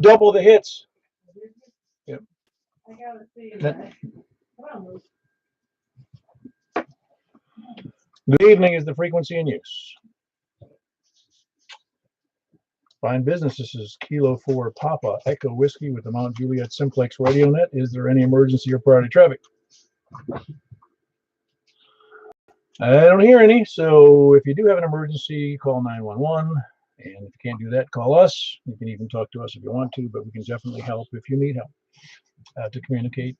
Double the hits. Yep. I gotta see That- that. Good evening is the frequency in use. Fine business. This is Kilo 4 Papa Echo Whiskey with the Mount Juliet Simplex Radio Net. Is there any emergency or priority traffic? I don't hear any. So if you do have an emergency, call 911. And if you can't do that, call us. You can even talk to us if you want to, but we can definitely help if you need help. To communicate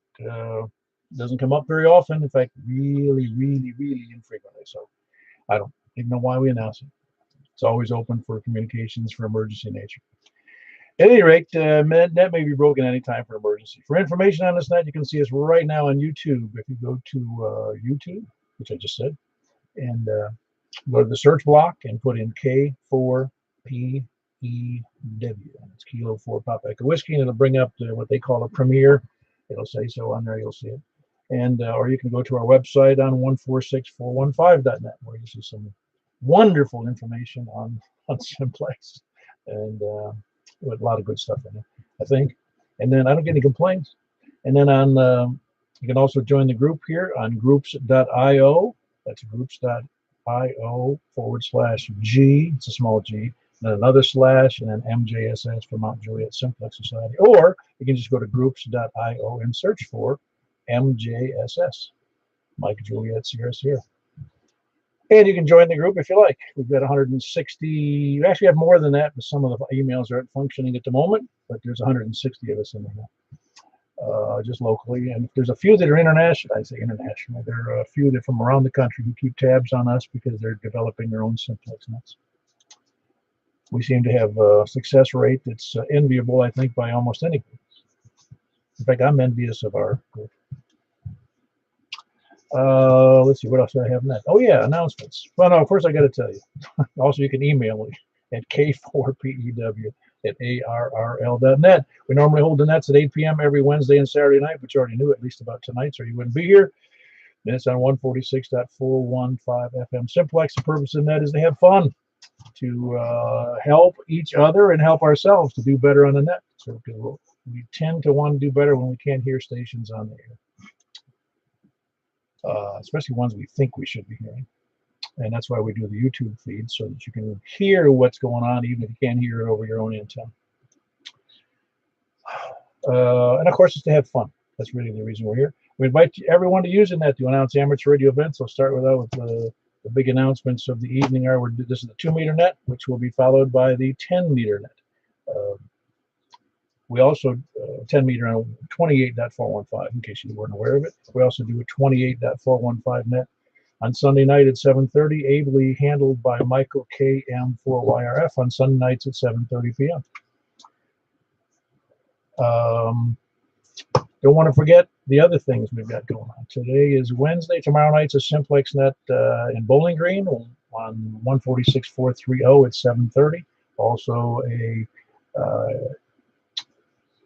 doesn't come up very often. In fact, really, really, really infrequently. So I don't even know why we announce it. It's always open for communications for emergency nature. At any rate, net may be broken anytime for emergency. For information on this net, you can see us right now on YouTube. If you go to YouTube, which I just said, and go to the search block and put in K4PEW. It's Kilo 4 Papa Echo Whiskey, and it'll bring up what they call a premiere. It'll say so on there. You'll see it. And or you can go to our website on 146415.net, where you see some wonderful information on Simplex, and with a lot of good stuff in it, I think. And then I don't get any complaints. And then on you can also join the group here on groups.io. That's groups.io/G. It's a small G. Then another slash, and then MJSS for Mount Juliet Simplex Society. Or you can just go to groups.io and search for MJSS, Mike Juliet Sierra Sierra. And you can join the group if you like. We've got 160. We actually have more than that, but some of the emails aren't functioning at the moment. But there's 160 of us in there, just locally. And if there's a few that are international, I say international. There are a few that are from around the country who keep tabs on us because they're developing their own Simplex nuts. We seem to have a success rate that's enviable, I think, by almost any group. In fact, I'm envious of our group. Let's see, what else do I have next? Oh yeah, announcements. Well, no, first I got to tell you. Also, you can email me at k4pew@arrl.net. We normally hold the nets at 8 p.m. every Wednesday and Saturday night, but you already knew at least about tonight, so you wouldn't be here. And it's on 146.415 FM Simplex. The purpose of that is to have fun, to help each other and help ourselves to do better on the net. So we tend to want to do better when we can't hear stations on the air. Especially ones we think we should be hearing. And that's why we do the YouTube feed, so that you can hear what's going on, even if you can't hear it over your own antenna. And of course, it's to have fun. That's really the reason we're here. We invite everyone to use the net to announce amateur radio events. I'll start with the big announcements of the evening. This is the 2-meter net, which will be followed by the 10-meter net. We also 10-meter on 28.415, in case you weren't aware of it. We also do a 28.415 net on Sunday night at 7:30, ably handled by Michael KM4YRF on Sunday nights at 7:30 p.m. Don't want to forget the other things we've got going on. Today is Wednesday. Tomorrow night's a Simplex net in Bowling Green on 146.430 at 7:30. Also a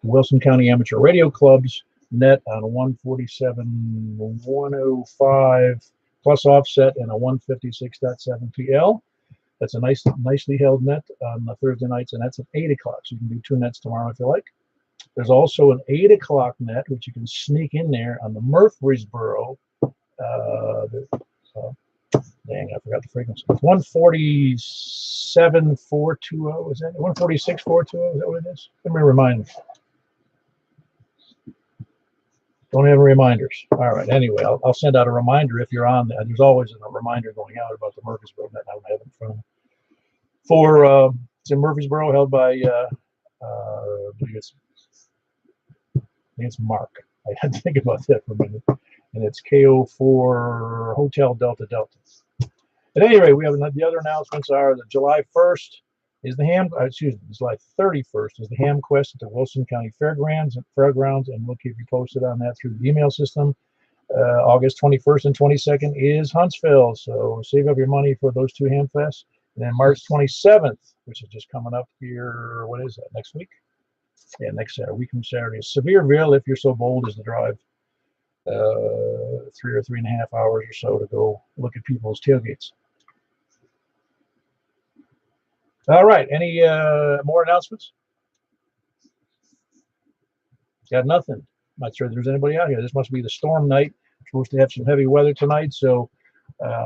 Wilson County Amateur Radio Club's net on 147.105 plus offset and a 156.7 PL. That's a nicely held net on Thursday nights, and that's at 8 o'clock. So you can do 2 nets tomorrow if you like. There's also an 8 o'clock net, which you can sneak in there on the Murfreesboro. Dang, I forgot the frequency. 147.420. Is that 146.420? Is that what it is? Let me remind me. Don't have reminders. All right. Anyway, I'll send out a reminder if you're on. There's always a reminder going out about the Murfreesboro net. I don't have it in front of me. It's in Murfreesboro, held by I think it's Mark. I had to think about that for a minute. And it's KO4 Hotel Delta Delta. At any rate, we have the other announcements are that July 1st is July 31st is the Ham Quest at the Wilson County Fairgrounds, and we'll keep you posted on that through the email system. August 21st and 22nd is Huntsville, so save up your money for those 2 Ham Fests. And then March 27th, which is just coming up here, what is that, next week? Yeah, next week from Saturday. Sevierville, if you're so bold as to drive 3 or 3.5 hours or so to go look at people's tailgates. All right, any more announcements? Got nothing. Not sure there's anybody out here. This must be the storm night. We're supposed to have some heavy weather tonight, so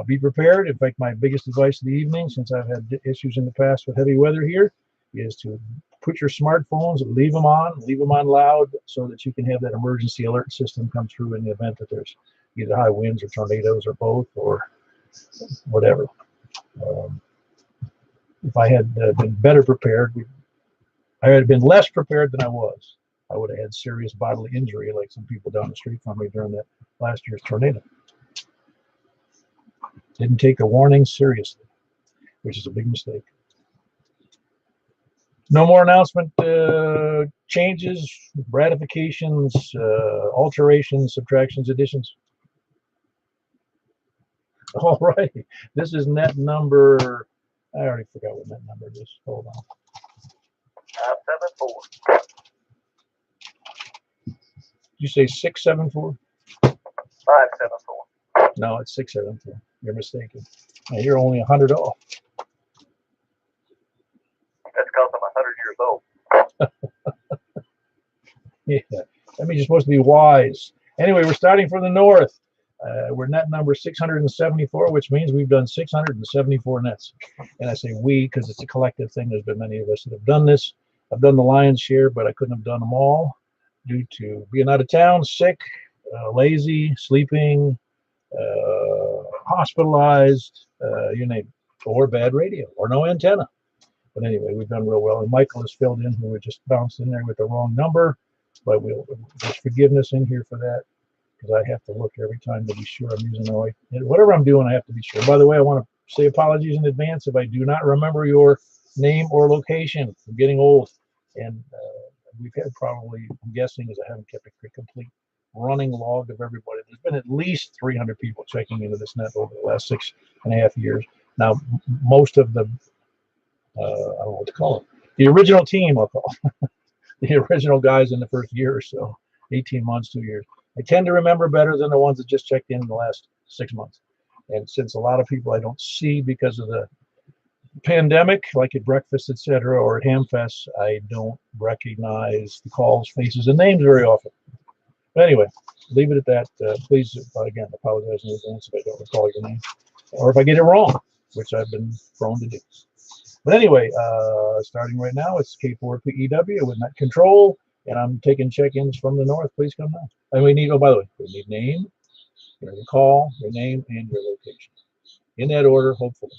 be prepared. In fact, my biggest advice of the evening, since I've had issues in the past with heavy weather here, is to put your smartphones, leave them on loud, so that you can have that emergency alert system come through in the event that there's either high winds or tornadoes or both or whatever. Um, if I had been better prepared, I had been less prepared than I was, I would have had serious bodily injury like some people down the street from me during that last year's tornado. Didn't take the warning seriously, which is a big mistake. No more announcement changes, ratifications, alterations, subtractions, additions. All right. This is net number. I already forgot what net number it is. Hold on. 574. Did you say 674? 574. No, it's 674. You're mistaken. Now, you're only 100 off. That's because I'm 100 years old. Yeah, that means you're supposed to be wise. Anyway, we're starting from the north. We're net number 674, which means we've done 674 nets. And I say we because it's a collective thing. There's been many of us that have done this. I've done the lion's share, but I couldn't have done them all due to being out of town, sick, lazy, sleeping, hospitalized, you name it, or bad radio, or no antenna. But anyway, we've done real well. And Michael has filled in, who just bounced in there with the wrong number. But there's forgiveness in here for that, because I have to look every time to be sure I'm using the right. Whatever I'm doing, I have to be sure. By the way, I want to say apologies in advance if I do not remember your name or location. I'm getting old, and we've had probably, I'm guessing, is I haven't kept a complete running log of everybody. There's been at least 300 people checking into this net over the last 6.5 years. Now, most of the, I don't know what to call it, the original team, I'll call it, the original guys in the first year or so, 18 months, 2 years. I tend to remember better than the ones that just checked in the last 6 months. And since a lot of people I don't see because of the pandemic, like at breakfast, etc., or at Hamfest, I don't recognize the calls, faces, and names very often. But anyway, leave it at that. Please, again, apologize in advance if I don't recall your name, or if I get it wrong, which I've been prone to do. But anyway, starting right now, it's K4PEW with net control, and I'm taking check-ins from the north. Please come now. And we need, oh, by the way, we need name, your call, your name, and your location. In that order, hopefully.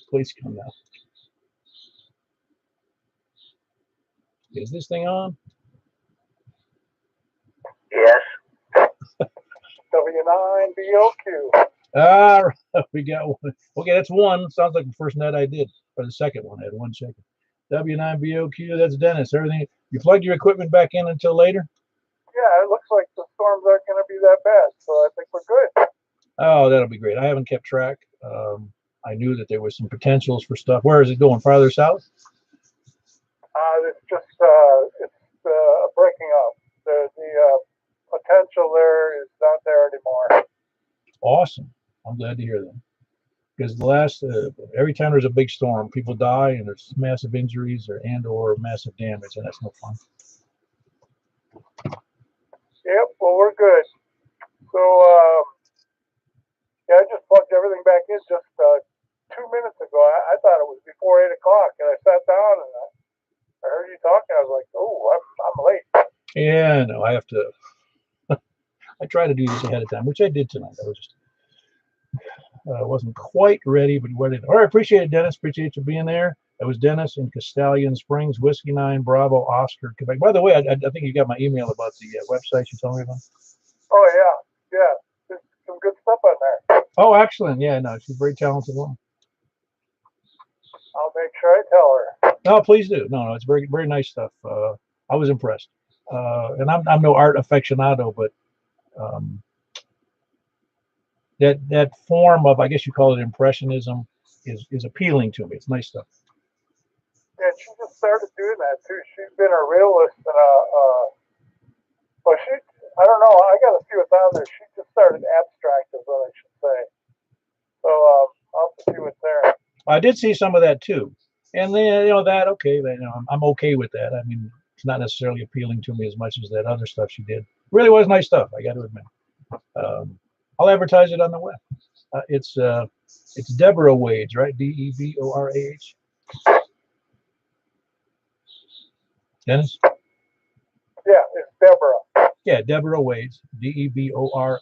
Please come now. Is this thing on? Yes. W9BOQ. Ah, we got one. Okay, that's one. Sounds like the first net I did, or the second one. I had one check-in. W9BOQ, that's Dennis. Everything. You plugged your equipment back in until later? Yeah, it looks like the storms aren't going to be that bad, so I think we're good. Oh, that'll be great. I haven't kept track. I knew that there was some potentials for stuff. Where is it going? Farther south? It's just breaking up. The potential there is not there anymore. Awesome. I'm glad to hear that. Because the last, every time there's a big storm, people die and there's massive injuries or massive damage, and that's no fun. Yep, well, we're good. So, yeah, I just plugged everything back in just 2 minutes ago. I thought it was before 8 o'clock, and I sat down and I heard you talking. I was like, oh, I'm late. Yeah, no, I have to. I try to do this ahead of time, which I did tonight. I was just wasn't quite ready, but ready. All right, appreciate it, Dennis. Appreciate you being there. That was Dennis in Castellian Springs, Whiskey 9 Bravo Oscar, Quebec. By the way, I think you got my email about the website you told me about. Oh yeah. There's some good stuff on there. Oh, excellent. Yeah, no, she's a very talented woman. I'll make sure I tell her. No, please do. No, it's very, very nice stuff. I was impressed. And I'm no art aficionado, but that form of, I guess you call it impressionism, is appealing to me. It's nice stuff. Yeah, she just started doing that too. She's been a realist and but I don't know. I got to see what's on there. She just started abstract, is what I should say. So I'll have to see what's there. I did see some of that too, and then that okay, I'm okay with that. I mean, it's not necessarily appealing to me as much as that other stuff she did. Really was nice stuff, I got to admit. I'll advertise it on the web. It's Deborah Wades, right? Deborah. Dennis? Yeah, it's Deborah. Yeah, Deborah Wades, DeborahWage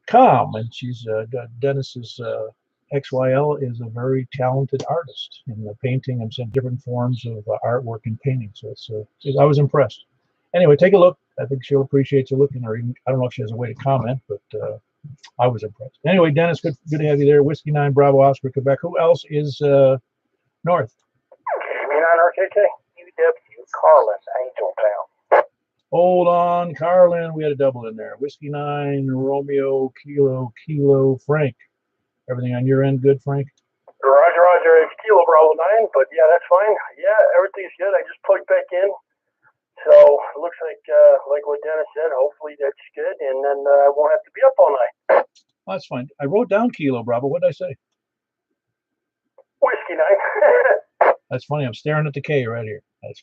.com, and she's Dennis's XYL is a very talented artist in the painting and some different forms of artwork and painting. So I was impressed. Anyway, take a look. I think she'll appreciate you looking, or even I don't know if she has a way to comment, but I was impressed. Anyway, Dennis, good to have you there. Whiskey 9 Bravo Oscar Quebec. Who else is north? RKK, UW, Carlin, Angeltown. Hold on, Carlin. We had a double in there. Whiskey 9 Romeo Kilo Frank. Everything on your end good, Frank? Roger, it's Kilo Bravo 9, but yeah, that's fine. Yeah, everything's good. I just plugged back in. So it looks like what Dennis said, hopefully that's good, and then I won't have to be up all night. Oh, that's fine. I wrote down Kilo Bravo. What did I say? Whiskey 9. That's funny. I'm staring at the K right here. That's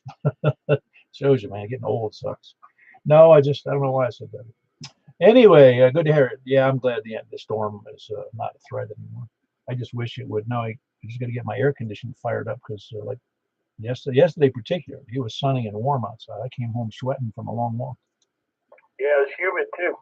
shows you, man. Getting old sucks. No, I don't know why I said that. Anyway, good to hear it. Yeah, I'm glad the storm is not a threat anymore. I just wish it would. Now I just got to get my air conditioning fired up because like yesterday particularly, it was sunny and warm outside. I came home sweating from a long walk. Yeah, it was humid too.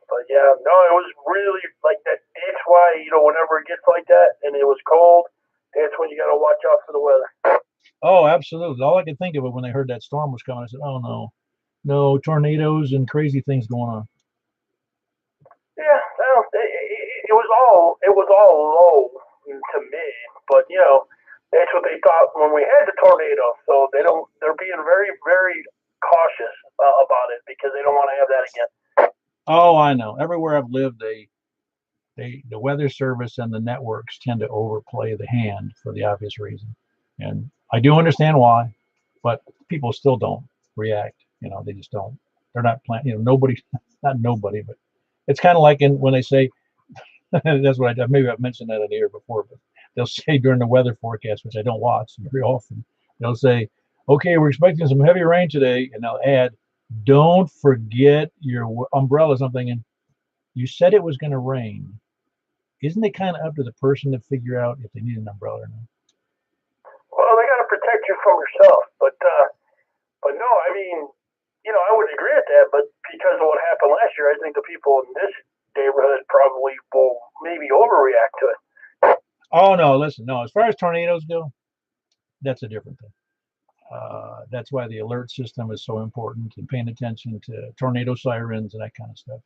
But yeah, no, it was really like that. That's why, whenever it gets like that and it was cold, that's when you got to watch out for the weather. Oh, absolutely. All I could think of it when I heard that storm was coming, I said, oh no, tornadoes and crazy things going on. Yeah, well, it was all low to me, but that's what they thought when we had the tornado. So they're being very, very cautious about it because they don't want to have that again. Oh, I know. Everywhere I've lived, the weather service and the networks tend to overplay the hand for the obvious reason. And I do understand why, but people still don't react. They just don't. They're not planning. Nobody, not nobody, but it's kind of like when they say, that's what maybe I've mentioned that in the air before, but they'll say during the weather forecast, which I don't watch very often, they'll say, okay, we're expecting some heavy rain today, and they'll add, don't forget your umbrella. I'm thinking, you said it was going to rain. Isn't it kind of up to the person to figure out if they need an umbrella or not? Well, they got to protect you from yourself, but no, I mean, I would agree with that, but because of what happened last year, I think the people in this neighborhood probably will maybe overreact to it. Oh no, listen, no. As far as tornadoes go, that's a different thing. That's why the alert system is so important and paying attention to tornado sirens and that kind of stuff.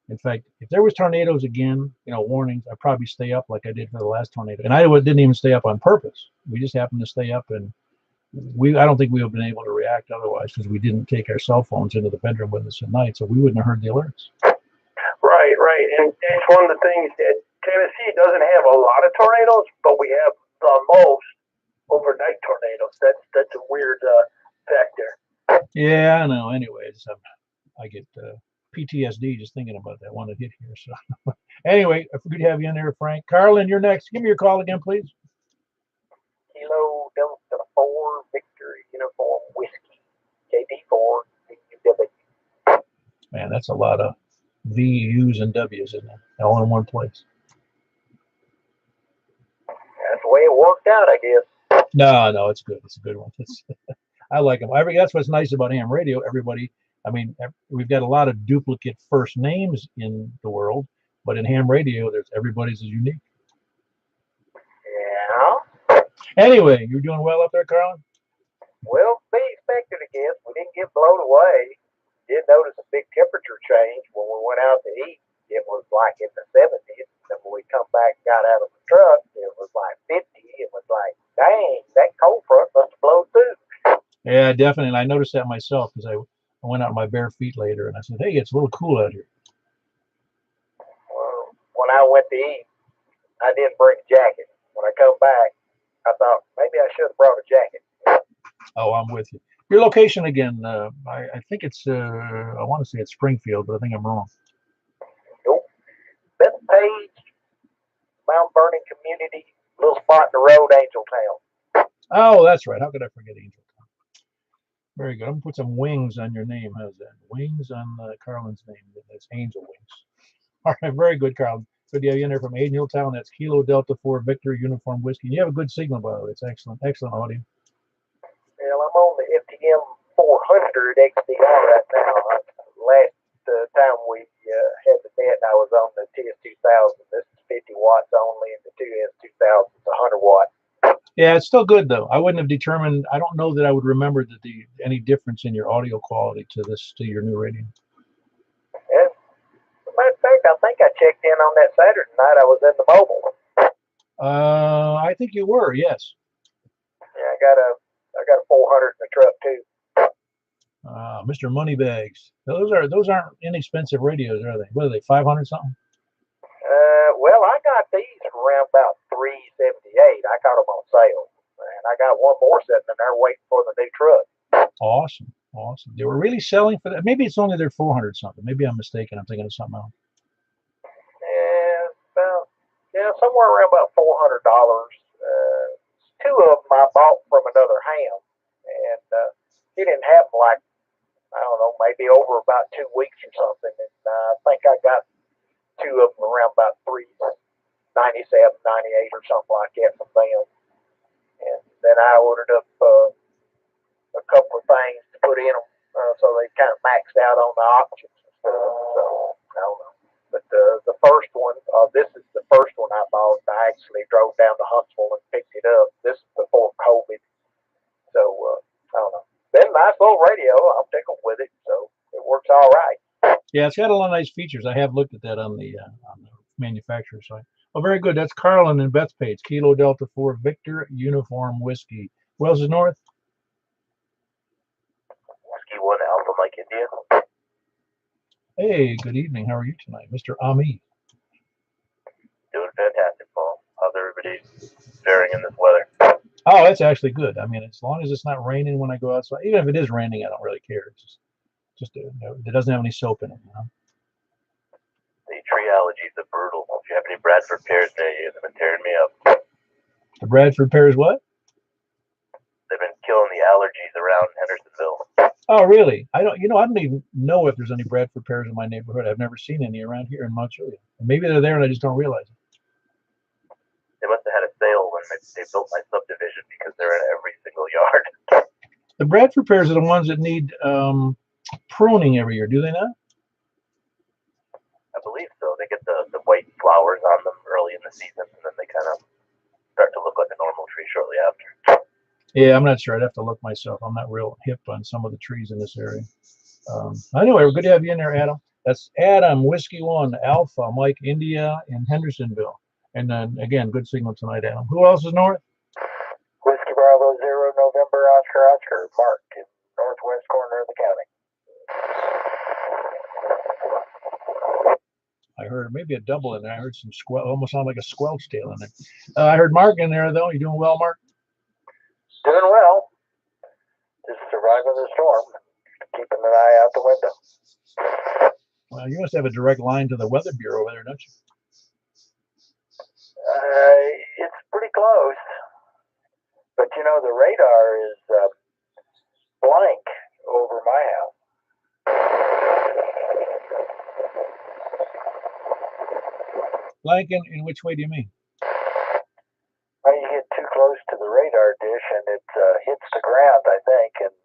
In fact, if there was tornadoes again, warnings, I'd probably stay up like I did for the last tornado. And I didn't even stay up on purpose. We just happened to stay up, and I don't think we would have been able to react otherwise because we didn't take our cell phones into the bedroom with us at night, so we wouldn't have heard the alerts. Right. And it's one of the things that Tennessee doesn't have a lot of tornadoes, but we have the most overnight tornadoes. That's a weird fact there. Yeah, I know. Anyways, I get PTSD just thinking about that one that hit here. So anyway, good to have you in there, Frank. Carlin, you're next. Give me your call again, please. Kilo Delta 4 Victory Uniform Whiskey KD4 UW. Man, that's a lot of VUs and W's in there, all in one place. That's the way it worked out, I guess. No, it's good. It's a good one. I like them. That's what's nice about ham radio. Everybody, we've got a lot of duplicate first names in the world, but in ham radio, everybody's is unique. Yeah. Anyway, you're doing well up there, Carlin? Well, be expected, I guess. We didn't get blown away. Did notice a big temperature change when we went out to eat. It was like in the 70s. And when we come back and got out of the truck, it was like 50. It was like, dang, that cold front must have blown through. Yeah, definitely. And I noticed that myself because I went out in my bare feet later and I said, hey, it's a little cool out here. Well, when I went to eat, I didn't bring a jacket. When I come back, I thought maybe I should have brought a jacket. Oh, I'm with you. Your location again, I think it's, I want to say it's Springfield, but I think I'm wrong. Nope. Bethpage, Mount Vernon Community little spot in the road, Angel Town. Oh, that's right. How could I forget Angel Town? Very good. I'm gonna put some wings on your name. How's that? Wings on Carlin's name. That's Angel Wings. All right, very good, Carlin. Good to have you in there from Angel Town. That's Kilo Delta 4 Victor Uniform Whiskey. You have a good signal, by the way. It's excellent, excellent audio. Well, I'm on the FTM 400 XDR right now. Last time we had the net, I was on the TS2000. This is 50 watts only, and the TS2000 is 100 watts. Yeah, it's still good though. I wouldn't have determined. I don't know that I would remember that any difference in your audio quality to your new radio. As a matter of fact, I think I checked in on that Saturday night. I was in the mobile. I think you were. Yes. Yeah, I got a 400 in the truck too. Mr. Moneybags. Those aren't inexpensive radios, are they? What are they? 500 something? Well, I got these for around about $378. I got them on sale, and I got one more sitting in there waiting for the new truck. Awesome, awesome. They were really selling for that. Maybe it's only their 400 something. Maybe I'm mistaken. I'm thinking of something else. Yeah, somewhere around about $400. Two of them I bought from another ham, and he didn't have them like, I don't know, maybe over about 2 weeks or something. And I think I got two of them around about $397, $98 or something like that from them. And then I ordered up a couple of things to put in them, so they kind of maxed out on the options and stuff. So I don't know. But the first one, this is the first one I bought. I actually drove down to Huntsville and picked it up. This is before COVID. So I don't know. Been a nice little radio. I'm tickled with it, so it works all right. Yeah, it's got a lot of nice features. I have looked at that on the manufacturer site. Oh, very good. That's Carlin and Bethpage. Kilo Delta 4 Victor Uniform Whiskey. Who else is north? Whiskey 1 Alpha Mike India. Hey, good evening. How are you tonight, Mr. Ami? Doing fantastic, Paul. How's everybody faring in this weather? Oh, that's actually good. I mean, as long as it's not raining when I go outside, even if it is raining, I don't really care. It's just it doesn't have any soap in it, you know. The tree allergies are brutal. If you have any Bradford pears near you, they've been tearing me up. The Bradford pears what? They've been killing the allergies around Hendersonville. Oh, really? I don't even know if there's any Bradford pears in my neighborhood. I've never seen any around here in Montreal. Maybe they're there and I just don't realize it. They must have had a sale when they built my subdivision because they're in every single yard. The Bradford pears are the ones that need pruning every year, do they not? I believe so. They get the white flowers on them early in the season, and then they kind of start to look like a normal tree shortly after. Yeah, I'm not sure. I'd have to look myself. I'm not real hip on some of the trees in this area. Anyway, we're good to have you in there, Adam. That's Adam, Whiskey 1, Alpha, Mike, India, in Hendersonville. And then, again, good signal tonight, Adam. Who else is north? Whiskey Bravo 0, November, Oscar, Mark, in northwest corner of the county. I heard maybe a double in there. I heard some squelch, almost sound like a squelch tail in there. I heard Mark in there, though. You doing well, Mark? Doing well. Just surviving the storm. Keeping an eye out the window. Well, you must have a direct line to the Weather Bureau over there, don't you? It's pretty close. But, you know, the radar is blank over my house. Blank in which way do you mean? Well, you get too close to the radar dish and it hits the ground, I think, and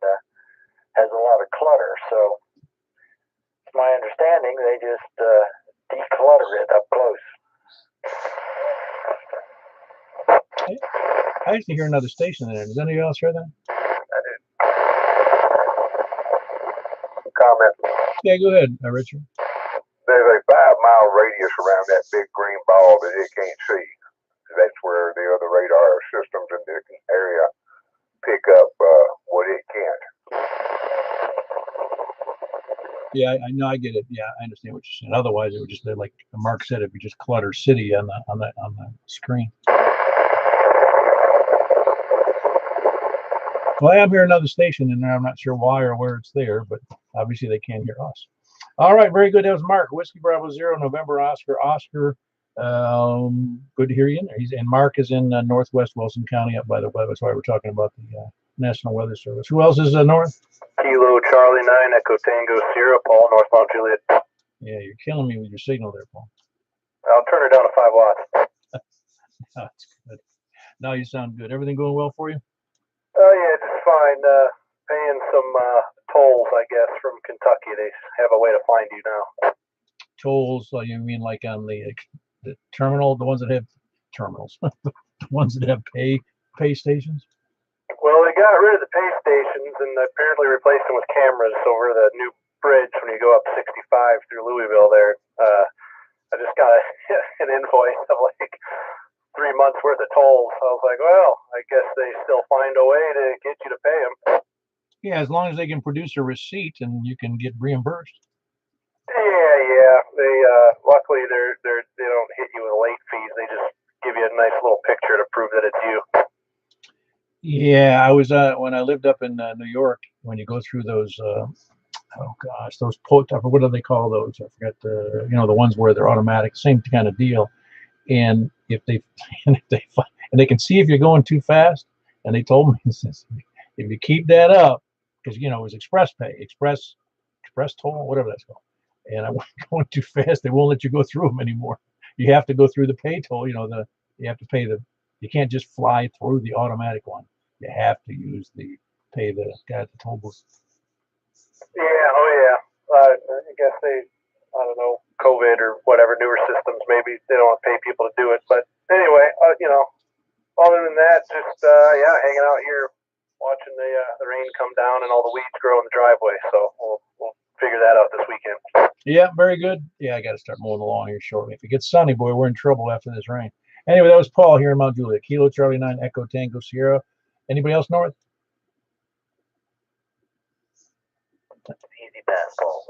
has a lot of clutter. So, it's my understanding they just declutter it up close. I used to hear another station in there. Does anybody else hear that? I do. Comment. Yeah, go ahead, Richard. There's a 5-mile radius around that big green ball that it can't see. That's where the other radar systems in the area pick up what it can't. Yeah, I know. I get it. Yeah, I understand what you're saying. Otherwise, it would just be like Mark said. It would just clutter city on the screen. Well, I am hearing another station in there. I'm not sure why or where it's there, but obviously they can't hear us. All right, very good. That was Mark. Whiskey Bravo 0, November, Oscar, Good to hear you in there. And Mark is in northwest Wilson County up by the weather. That's why we're talking about the National Weather Service. Who else is north? Kilo Charlie 9 Echo Tango Sierra Paul, northbound Juliet. Yeah, you're killing me with your signal there, Paul. I'll turn her down to 5 watts. That's good. Now you sound good. Everything going well for you? Oh, yeah, just fine. Paying some tolls, I guess, from Kentucky. They have a way to find you now. Tolls, you mean like on the terminal, the ones that have terminals, the ones that have pay stations? Well, they got rid of the pay stations and apparently replaced them with cameras over the new bridge when you go up 65 through Louisville there. I just got an invoice of like 3 months worth of tolls. I was like, well, I guess they still find a way to get you to pay them. Yeah, as long as they can produce a receipt and you can get reimbursed. Yeah. They luckily they don't hit you with late fees. They just give you a nice little picture to prove that it's you. Yeah, I was when I lived up in New York. When you go through those, those what do they call those? I forget the ones where they're automatic. Same kind of deal. And if they and they can see if you're going too fast. And they told me if you keep that up, because it was express toll, whatever that's called. And I went going too fast. They won't let you go through them anymore. You have to go through the pay toll. You have to pay you can't just fly through the automatic one. You have to pay the guy at the toll booth. Yeah, I guess I don't know, COVID or whatever, newer systems, maybe they don't want to pay people to do it. But anyway, other than that, just, hanging out here, watching the rain come down and all the weeds grow in the driveway. So we'll figure that out this weekend. Yeah, very good. Yeah, I got to start mowing the lawn here shortly. If it gets sunny, boy, we're in trouble after this rain. Anyway, that was Paul here in Mount Juliet. Kilo Charlie 9 Echo Tango Sierra. Anybody else north? Easy pass, Paul.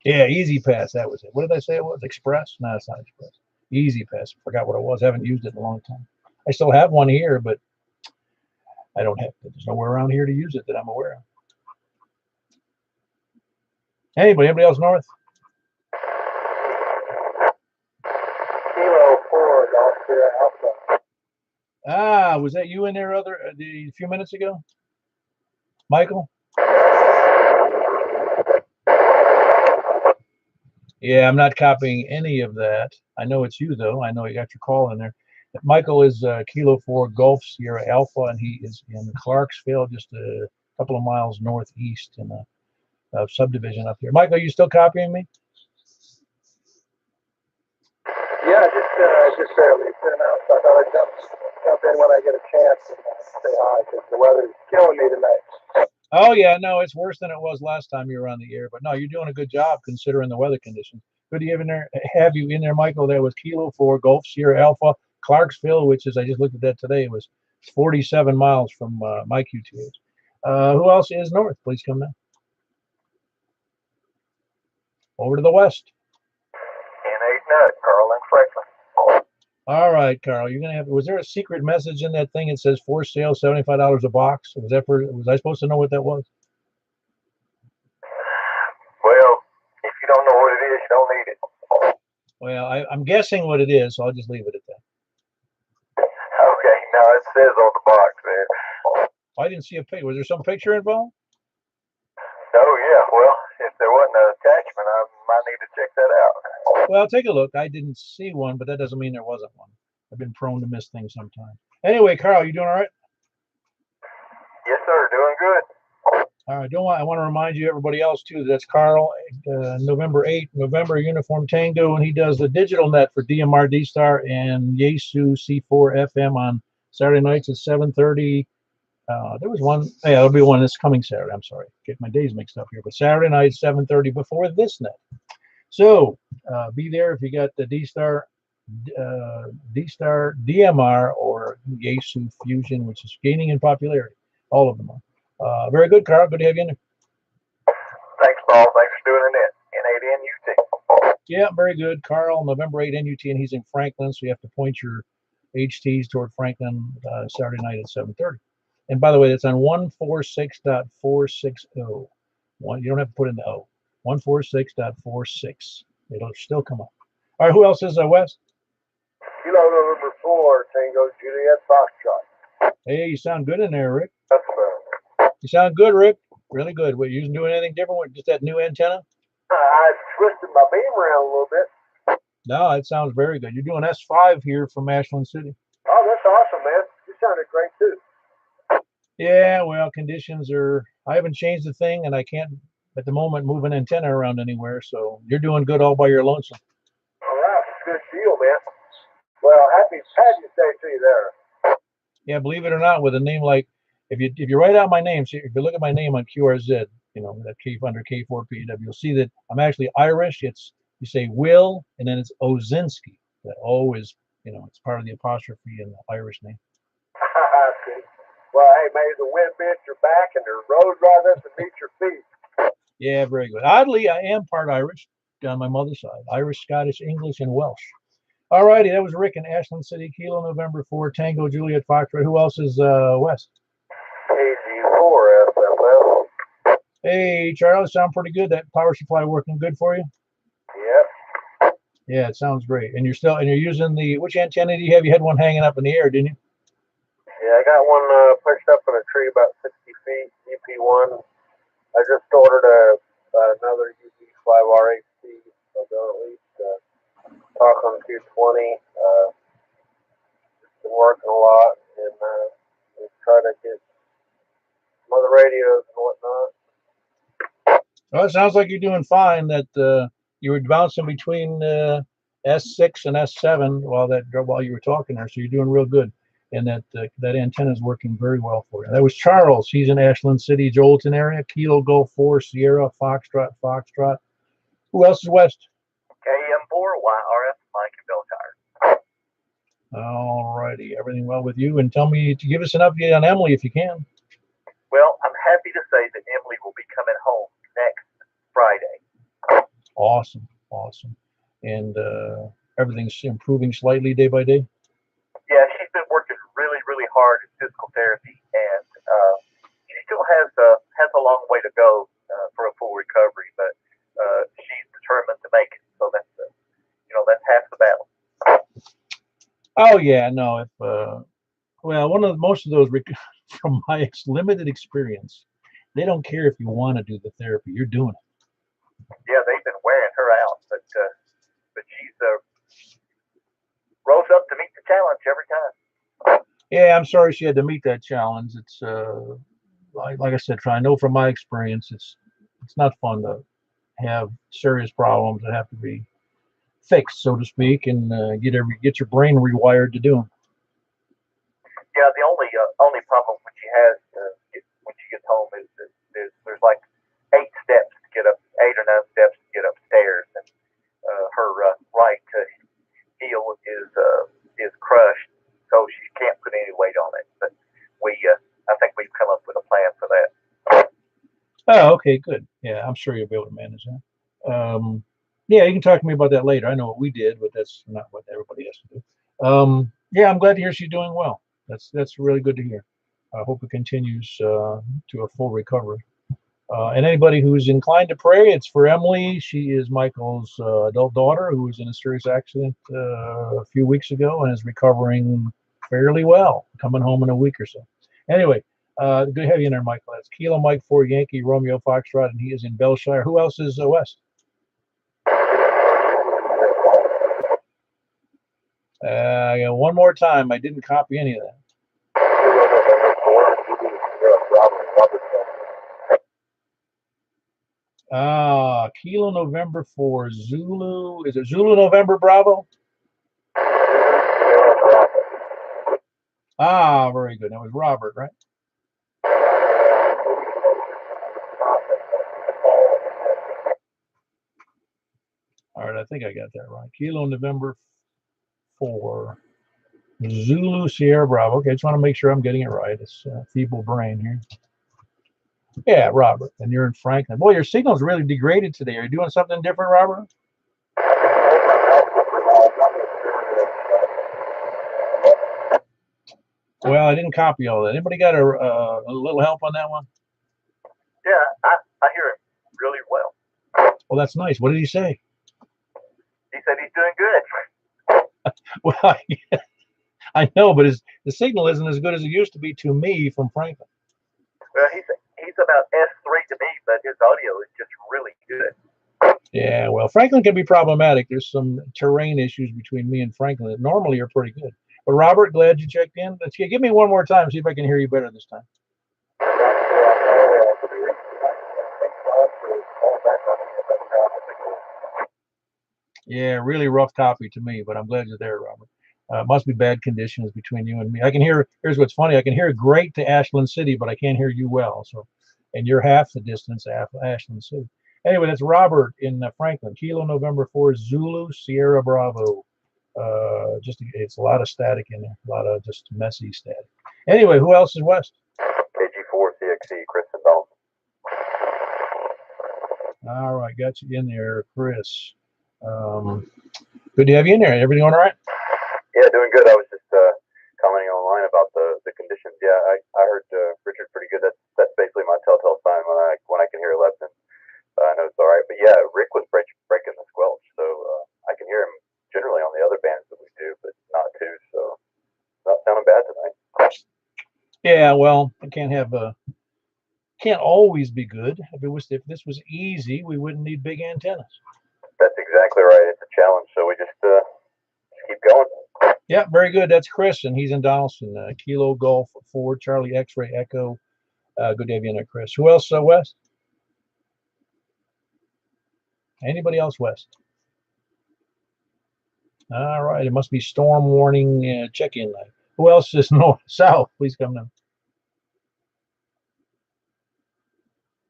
Yeah, Easy Pass. That was it. What did I say it was? Express? No, it's not Express. Easy Pass. Forgot what it was. I haven't used it in a long time. I still have one here, but I don't have to. There's nowhere around here to use it that I'm aware of. Anybody else north? Kilo 4, Golf Sierra Alpha. Ah, was that you in there a few minutes ago? Michael? Yeah, I'm not copying any of that. I know it's you, though. I know you got your call in there. Michael is Kilo 4 Golf Sierra Alpha, and he is in Clarksville, just a couple of miles northeast in a subdivision up here. Michael, are you still copying me? Yeah, just barely. I thought I'd jump in when I get a chance and say hi because the weather's killing me tonight. Oh, yeah, no, it's worse than it was last time you were on the air. But no, you're doing a good job considering the weather conditions. Good to have you in there, Michael. That was Kilo 4 Golf Sierra Alpha, Clarksville, which is, I just looked at that today, it was 47 miles from my QTH. Who else is north? Please come down. Over to the west. N8 Nut, Carl and Franklin. All right, Carl, you're gonna was there a secret message in that thing? It says for sale, $75 a box. Was I supposed to know what that was? Well, if you don't know what it is, you don't need it. Well, I'm guessing what it is, so I'll just leave it at that. Okay, now it says on the box there. I didn't see a picture. Was there some picture involved? Oh, yeah, well, if there wasn't an attachment, I might need to check that out. Well, take a look. I didn't see one, but that doesn't mean there wasn't one. I've been prone to miss things sometimes. Anyway, Carl, you doing all right? Yes, sir, doing good. All right, I want to remind you, everybody else, too, that's Carl, November 8th, November Uniform Tango, and he does the digital net for DMR D-Star and Yesu C4 FM on Saturday nights at 7:30. There was one. Yeah, there'll be one this coming Saturday. I'm sorry, get my days mixed up here. But Saturday night, 7:30 before this net. So be there if you got the D-Star DMR or Yesu Fusion, which is gaining in popularity. All of them are. Very good, Carl. Good to have you in there. Thanks, Paul. Thanks for doing it. N8NUT. Yeah, very good. Carl, November 8 NUT, and he's in Franklin, so you have to point your HTs toward Franklin Saturday night at 7:30. And by the way, that's on 146.460. You don't have to put in the O. 146.46. It'll still come up. All right, who else is west? Kilo November 4, Tango Juliet Foxtrot. Hey, you sound good in there, Rick. That's You sound good, Rick. Really good. What, you doing anything different with just that new antenna? I twisted my beam around a little bit. No, it sounds very good. You're doing S5 here from Ashland City. Oh, that's awesome, man. You sounded great too. Yeah, well, conditions are, I haven't changed a thing and I can't at the moment move an antenna around anywhere. So you're doing good all by your lonesome. All right, good deal, man. Well, happy Patty's Day to you there. Yeah, believe it or not, with a name like, if you write out my name, see, if you look at my name on QRZ, you know, that K under K4PW, you'll see that I'm actually Irish. It's, you say Will, and then it's Ozinski. That O is, you know, it's part of the apostrophe in the Irish name. Well, hey, may the wind beat your back and the road rise up to meet your feet. Yeah, very good. Oddly, I am part Irish on my mother's side. Irish, Scottish, English, and Welsh. All righty, that was Rick in Ashland City, Kilo November 4, Tango Juliet Foxtrot. Who else is west? AG4 SFL. Hey, Charlie, sound pretty good. That power supply working good for you? Yep. Yeah, it sounds great. And you're using the, which antenna do you have? You had one hanging up in the air, didn't you? Yeah, I got one pushed up in a tree about 60 feet, EP1. I just ordered another UP5R8C. So they'll at least talk on 220. Been working a lot and try to get some other radios and whatnot. Well, it sounds like you're doing fine. That you were bouncing between S6 and S7 while you were talking there, so you're doing real good. And that antenna is working very well for you. That was Charles. He's in Ashland City, Jolton area. Kilo Golf 4 Sierra Foxtrot. Who else is west? KM4 YRF Mike and Bill Tire. All righty, everything well with you? And tell me to give us an update on Emily if you can. Well, I'm happy to say that Emily will be coming home next Friday. Awesome. And everything's improving slightly day by day. Yeah, she's been working really, really hard in physical therapy, and she still has a long way to go for a full recovery, but she's determined to make it. So that's half the battle. Oh yeah, no. If well, most of those, from my limited experience, they don't care if you want to do the therapy. You're doing it. Yeah, they've been wearing her out, but she's rose up to meet the challenge every time. Yeah, I'm sorry she had to meet that challenge. It's like I said, I know from my experience, it's not fun to have serious problems that have to be fixed, so to speak, and get your brain rewired to do them. Yeah, the only problem when she has when she gets home is there's like 8 or 9 steps to get upstairs, and her right heel is crushed, so she can't put any weight on it. But I think we've come up with a plan for that. Oh, okay, good. Yeah, I'm sure you'll be able to manage that. Yeah, you can talk to me about that later. I know what we did, but that's not what everybody has to do. Yeah, I'm glad to hear she's doing well. That's really good to hear. I hope it continues to a full recovery. And anybody who's inclined to pray, it's for Emily. She is Michael's adult daughter who was in a serious accident a few weeks ago and is recovering fairly well, coming home in a week or so. Anyway, good to have you in there, Michael. That's Kilo Mike 4 Yankee Romeo Foxtrot, and he is in Belshire. Who else is west? One more time. I didn't copy any of that. Kilo November 4 Zulu. Is it Zulu November Bravo? Very good. That was Robert, right? All right, I think I got that right. Kilo November 4 Zulu Sierra Bravo. Okay, I just want to make sure I'm getting it right. It's feeble brain here. Yeah, Robert. And you're in Franklin. Boy, your signal's really degraded today. Are you doing something different, Robert? Well, I didn't copy all that. Anybody got a little help on that one? Yeah, I hear him really well. Well, that's nice. What did he say? He said he's doing good. Well, I know, but the signal isn't as good as it used to be to me from Franklin. Well, he's about S3 to me, but his audio is just really good. Yeah, well, Franklin can be problematic. There's some terrain issues between me and Franklin that normally are pretty good. But Robert, glad you checked in. Let's give me one more time, see if I can hear you better this time. Yeah, really rough copy to me, but I'm glad you're there, Robert. Must be bad conditions between you and me. I can hear. Here's what's funny. I can hear great to Ashland City, but I can't hear you well. So, and you're half the distance to Ashland City. Anyway, that's Robert in Franklin. Kilo November 4 Zulu Sierra Bravo. It's a lot of static in there, a lot of just messy static. Anyway, who else is west? KG4 CXE, Chris and Dalton. All right, got you in there, Chris. Good to have you in there. Everything going all right? Yeah, doing good. I was just commenting online about the conditions. Yeah, I heard Richard pretty good. That's basically my telltale sign when I can hear Lepton. I know it's all right. But yeah, Rick was breaking the squelch, so I can hear him generally on the other bands that we do, but not too. So not sounding bad tonight. Yeah, well, I can't always be good. If this was easy, we wouldn't need big antennas. That's exactly right. It's a challenge, so we just keep going. Yeah, very good. That's Chris, and he's in Donaldson. Kilo Golf 4 Charlie X-Ray Echo. Good to have you in there, Chris. Who else west? Anybody else west? All right, it must be storm warning check-in night. Who else is north south? Please come down.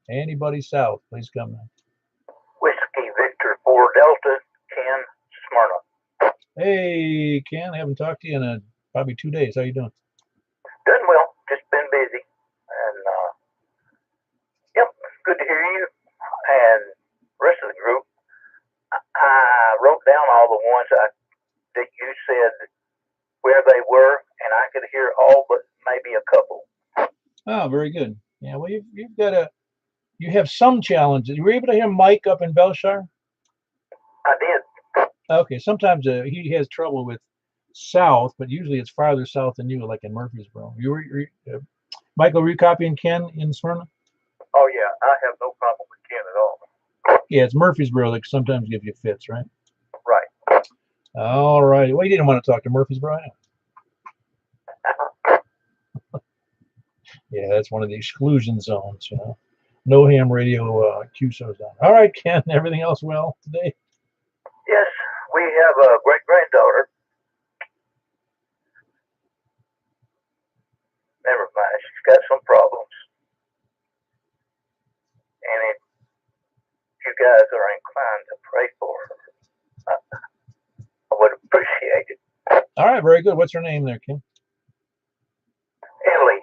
Anybody south? Please come down. Whiskey Victor 4 Delta, Ken, Smyrna. Hey, Ken, I haven't talked to you in probably 2 days. How you doing? Doing well. Just been busy, and yep, good to hear you. And the rest of the group, I wrote down all the ones that you said where they were, and I could hear all but maybe a couple. Oh, very good. Yeah, well, you have some challenges. You were able to hear Mike up in Belshire? I did. Okay, sometimes he has trouble with south, but usually it's farther south than you, like in Murfreesboro. Michael, were you copying Ken in Smyrna? Oh yeah, I have no problem with Ken at all. Yeah, it's Murfreesboro that sometimes gives you fits, right? Right. All right. Well, you didn't want to talk to Murfreesboro. Yeah, that's one of the exclusion zones, you know. No ham radio QSO's on. All right, Ken, everything else well today? Yes, we have a great-granddaughter. Never mind, she's got some problems. And if you guys are inclined to pray for her, I would appreciate it. All right, very good. What's her name there, Ken? Ellie,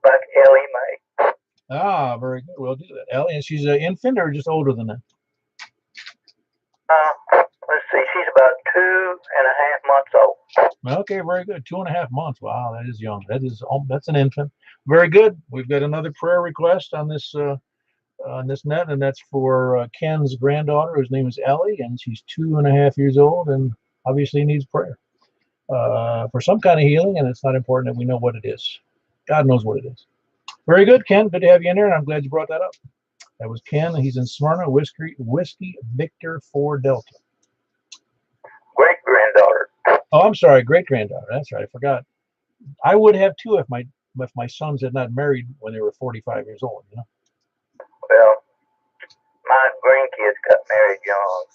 like Ellie Mae. Ah, very good. We'll do that. Ellie, and she's an infant or just older than that? Let's see, she's about 2.5 months old. Okay, very good. 2.5 months. Wow, that is young. That's an infant. Very good. We've got another prayer request on this net, and that's for Ken's granddaughter, whose name is Ellie, and she's 2.5 years old, and obviously needs prayer for some kind of healing. And it's not important that we know what it is. God knows what it is. Very good, Ken. Good to have you in there, and I'm glad you brought that up. That was Ken. He's in Smyrna. Whiskey Victor 4 Delta. Great granddaughter. Oh, I'm sorry, great granddaughter. That's right. I forgot. I would have too if my sons had not married when they were 45 years old. You know. Well, my grandkids got married young,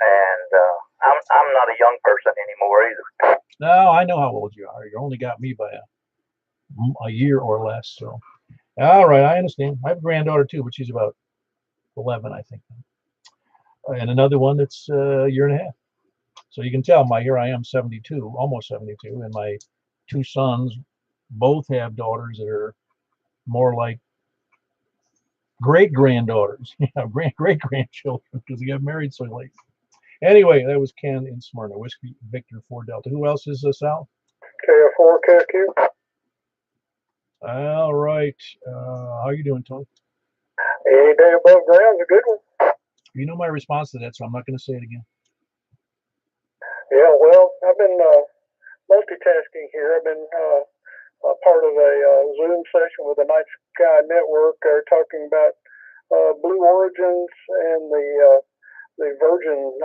and I'm not a young person anymore either. No, I know how old you are. You only got me by a year or less. So, all right, I understand. I have a granddaughter too, but she's about 11, I think, and another one that's a year and a half. So you can tell here I am 72, almost 72, and my two sons both have daughters that are more like great granddaughters, great grandchildren, because they got married so late. Anyway, that was Ken in Smyrna. Whiskey Victor 4 Delta. Who else is south? KF4 KQ. All right. How are you doing, Tony? Any day above ground's a good one. You know my response to that, so I'm not going to say it again. Yeah, I've been multitasking here. I've been a part of a Zoom session with the Night Sky Network. They're talking about Blue Origins and the Virgin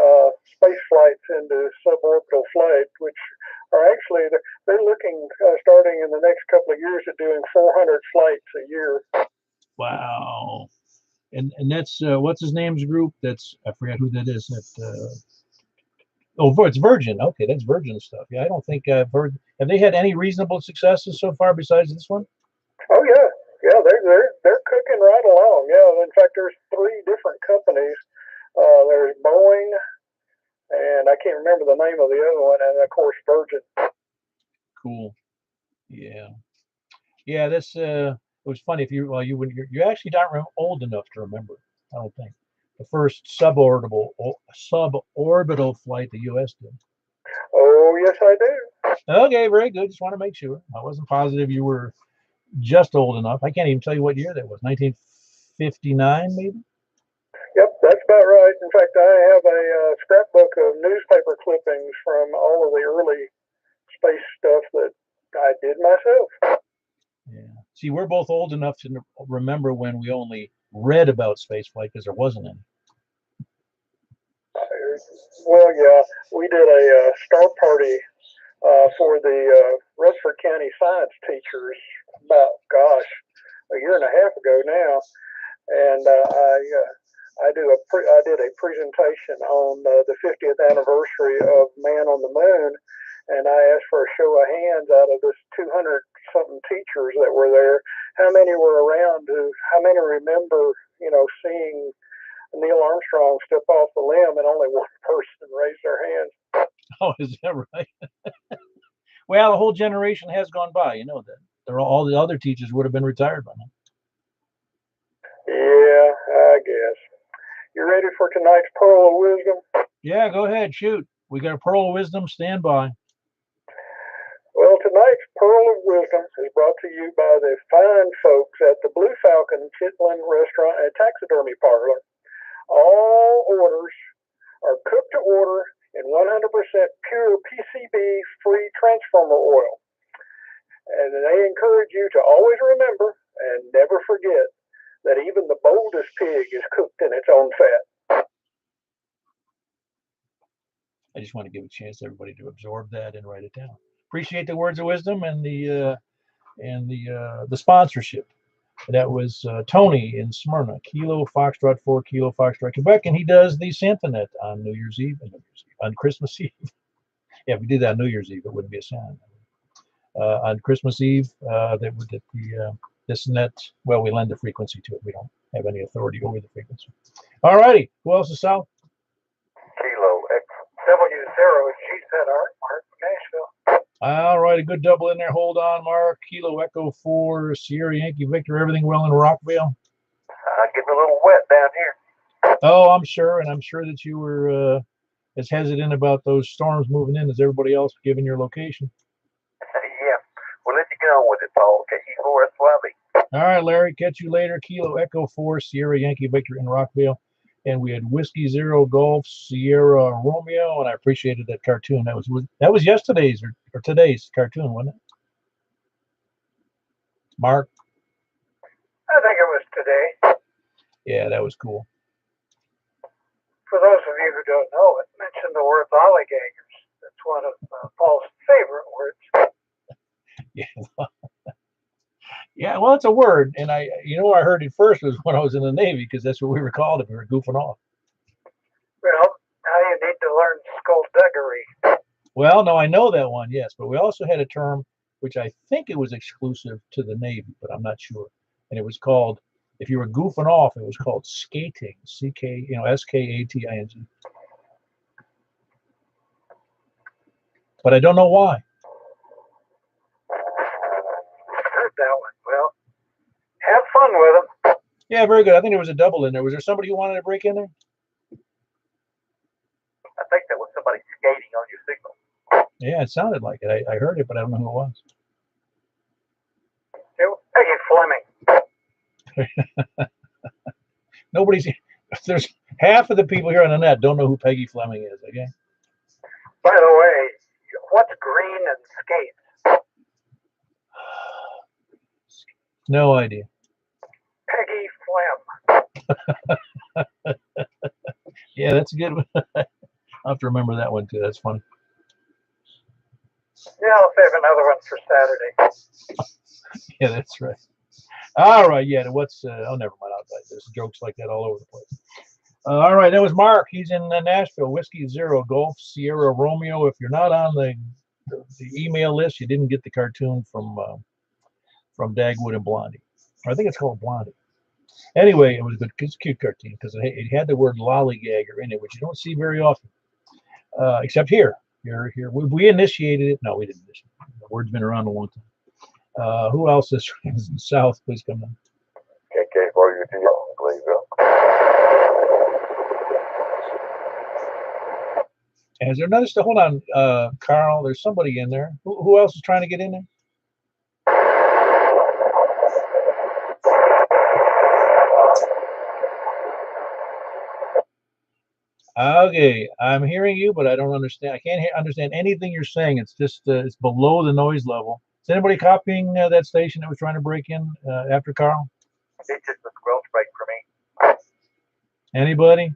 space flights into suborbital flight, which are actually they're looking starting in the next couple of years at doing 400 flights a year. Wow. And that's what's his name's group? That's I forget who that is. That it's Virgin. Okay, that's Virgin stuff. Yeah, I don't think Virgin have they had any reasonable successes so far besides this one? Oh yeah, yeah, they're cooking right along. Yeah, in fact, there's 3 different companies. There's Boeing, and I can't remember the name of the other one, and of course Virgin. Cool. Yeah. Yeah, that's it was funny if you actually aren't old enough to remember. I don't think the first suborbital flight the U.S. did. Oh yes, I do. Okay, very good. Just want to make sure. I wasn't positive you were just old enough. I can't even tell you what year that was. 1959, maybe. Yep, that's about right. In fact, I have a scrapbook of newspaper clippings from all of the early space stuff that I did myself. Yeah. See, we're both old enough to remember when we only read about spaceflight because there wasn't any. Well, yeah, we did a star party for the Rutherford County science teachers about, gosh, a year and a half ago now, and I did a presentation on the 50th anniversary of Man on the Moon, and I asked for a show of hands out of this 200 something teachers that were there. How many were around? How many remember, seeing Neil Armstrong step off the limb, and only one person raised their hand? Oh, is that right? Well, a whole generation has gone by. You know that. All the other teachers would have been retired by now. Yeah, I guess. You ready for tonight's Pearl of Wisdom? Yeah, go ahead, shoot. We got a Pearl of Wisdom. Stand by. Well, tonight's Pearl of Wisdom is brought to you by the fine folks at the Blue Falcon Chitlin Restaurant and Taxidermy Parlor. All orders are cooked to order in 100% pure PCB-free transformer oil. And they encourage you to always remember and never forget that even the boldest pig is cooked in its own fat. I just want to give a chance to everybody to absorb that and write it down. Appreciate the words of wisdom and the sponsorship. That was Tony in Smyrna, Kilo Foxtrot 4 Kilo Foxtrot Quebec, and he does the Santanet on New Year's Eve, on Christmas Eve. Yeah, if we did that on New Year's Eve, it wouldn't be a Santa. On Christmas Eve, that would get the this and that. Well, we lend the frequency to it. We don't have any authority over the frequency. All righty. Who else is south? Kilo X70 is GZ Art Mark from Nashville. All right, a good double in there. Hold on, Mark. Kilo Echo 4 Sierra Yankee Victor. Everything well in Rockville? Getting a little wet down here. Oh, I'm sure, and I'm sure that you were as hesitant about those storms moving in as everybody else, given your location. Yeah, we'll let you get on with it, Paul. KE4SYB. All right, Larry. Catch you later. Kilo Echo 4 Sierra Yankee Victor in Rockville. And we had Whiskey Zero Golf Sierra Romeo, and I appreciated that cartoon. That was yesterday's or today's cartoon, wasn't it? Mark? I think it was today. Yeah, that was cool. For those of you who don't know it, mention the word lollygaggers. That's one of Paul's favorite words. Yeah. Yeah, well, it's a word, and I heard it first was when I was in the Navy, because that's what we were called if we were goofing off. Well, now you need to learn skullduggery. Well, no, I know that one, yes, but we also had a term which I think it was exclusive to the Navy, but I'm not sure, and it was called, if you were goofing off, it was called skating, SKATING. But I don't know why. Heard that one. Well, have fun with them. Yeah, very good. I think there was a double in there. Was there somebody who wanted to break in there? I think that was somebody skating on your signal. Yeah, it sounded like it. I heard it, but I don't know who it was. It was Peggy Fleming. There's half of the people here on the net don't know who Peggy Fleming is, okay? By the way, No idea. Peggy Flim. Yeah, that's a good one. I'll have to remember that one too. That's funny. Yeah, I'll save another one for Saturday. Yeah, that's right. All right, yeah. What's? Oh, never mind. There's jokes like that all over the place. All right, that was Mark. He's in Nashville. Whiskey Zero Golf Sierra Romeo. If you're not on the email list, you didn't get the cartoon from Dagwood and Blondie. I think it's called Blondie. Anyway, it was a good, it's a cute cartoon because it had the word lollygagger in it, which you don't see very often, except here. Here, we initiated it. No, we didn't initiate it. The word's been around a long time. Who else is in the South? Please come on. KK for you to Glayville. Is there another stuff? Hold on, Carl. There's somebody in there. Who else is trying to get in there? Okay, I'm hearing you, but I don't understand. I can't understand anything you're saying. It's just it's below the noise level. Is anybody copying that station that was trying to break in after Carl? It's just a squelch break for me. Anybody?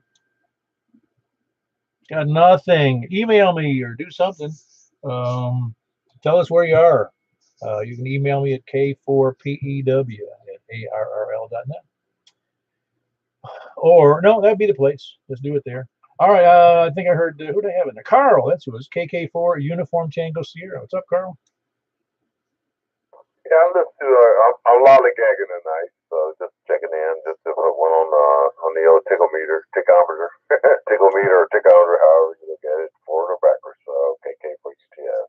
Got nothing. Email me or do something. Tell us where you are. You can email me at k4pew@arrl.net. Or, no, that'd be the place. Let's do it there. All right, I think I heard, who do I have in there? Carl, that's who it is. KK4 Uniform Tango Sierra. What's up, Carl? Yeah, I'm just I'm lollygagging tonight, so just checking in, just to put one on the old ticklemeter, tickometer, ticklemeter or tickometer, however you look at it, forward or backwards. So KK for UTF.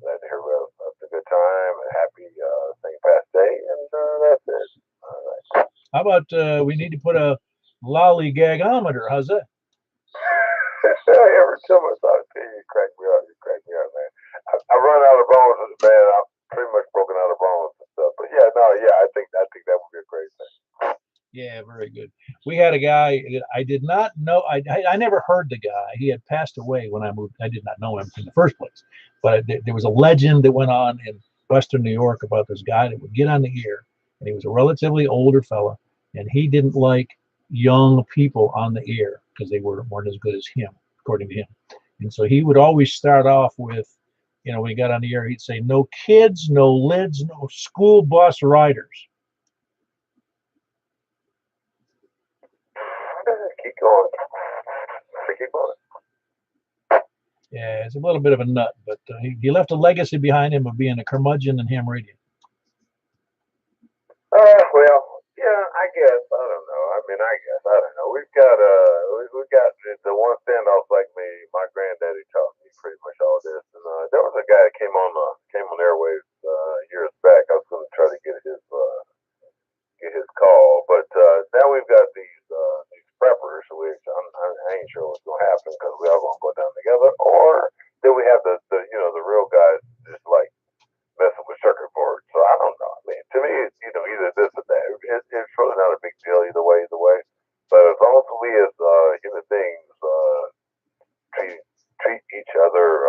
Glad to hear we're having a good time and happy St. Pat's Day, and that's it. All right. How about we need to put a lollygagometer? How's that? Every time I thought, you crack me up, man. I run out of bones, man. I'm pretty much broken out of bones and stuff. But yeah, no, yeah, I think that would be a great thing. Yeah, very good. We had a guy, I did not know, I never heard the guy. He had passed away when I moved. I did not know him in the first place. But there was a legend that went on in Western New York about this guy that would get on the air, and he was a relatively older fella, and he didn't like young people on the air because they weren't as good as him, according to him. And so he would always start off with, when he got on the air, he'd say, "No kids, no lids, no school bus riders." Keep going. Keep going. Yeah, he's a little bit of a nut, but he left a legacy behind him of being a curmudgeon in ham radio. Well, yeah, I guess. I don't know. I mean, I don't know. We've got the one standoff like me. My granddaddy taught me pretty much all this. And there was a guy that came on airwaves years back. I was going to try to get his call, but now we've got these preppers, which I ain't sure what's going to happen because we all going to go down together, or then we have the real guys just like messing with circuit boards. So I don't know. I mean, to me, it's either this or that. It's really not a big deal either way. But as long as we as human beings treat each other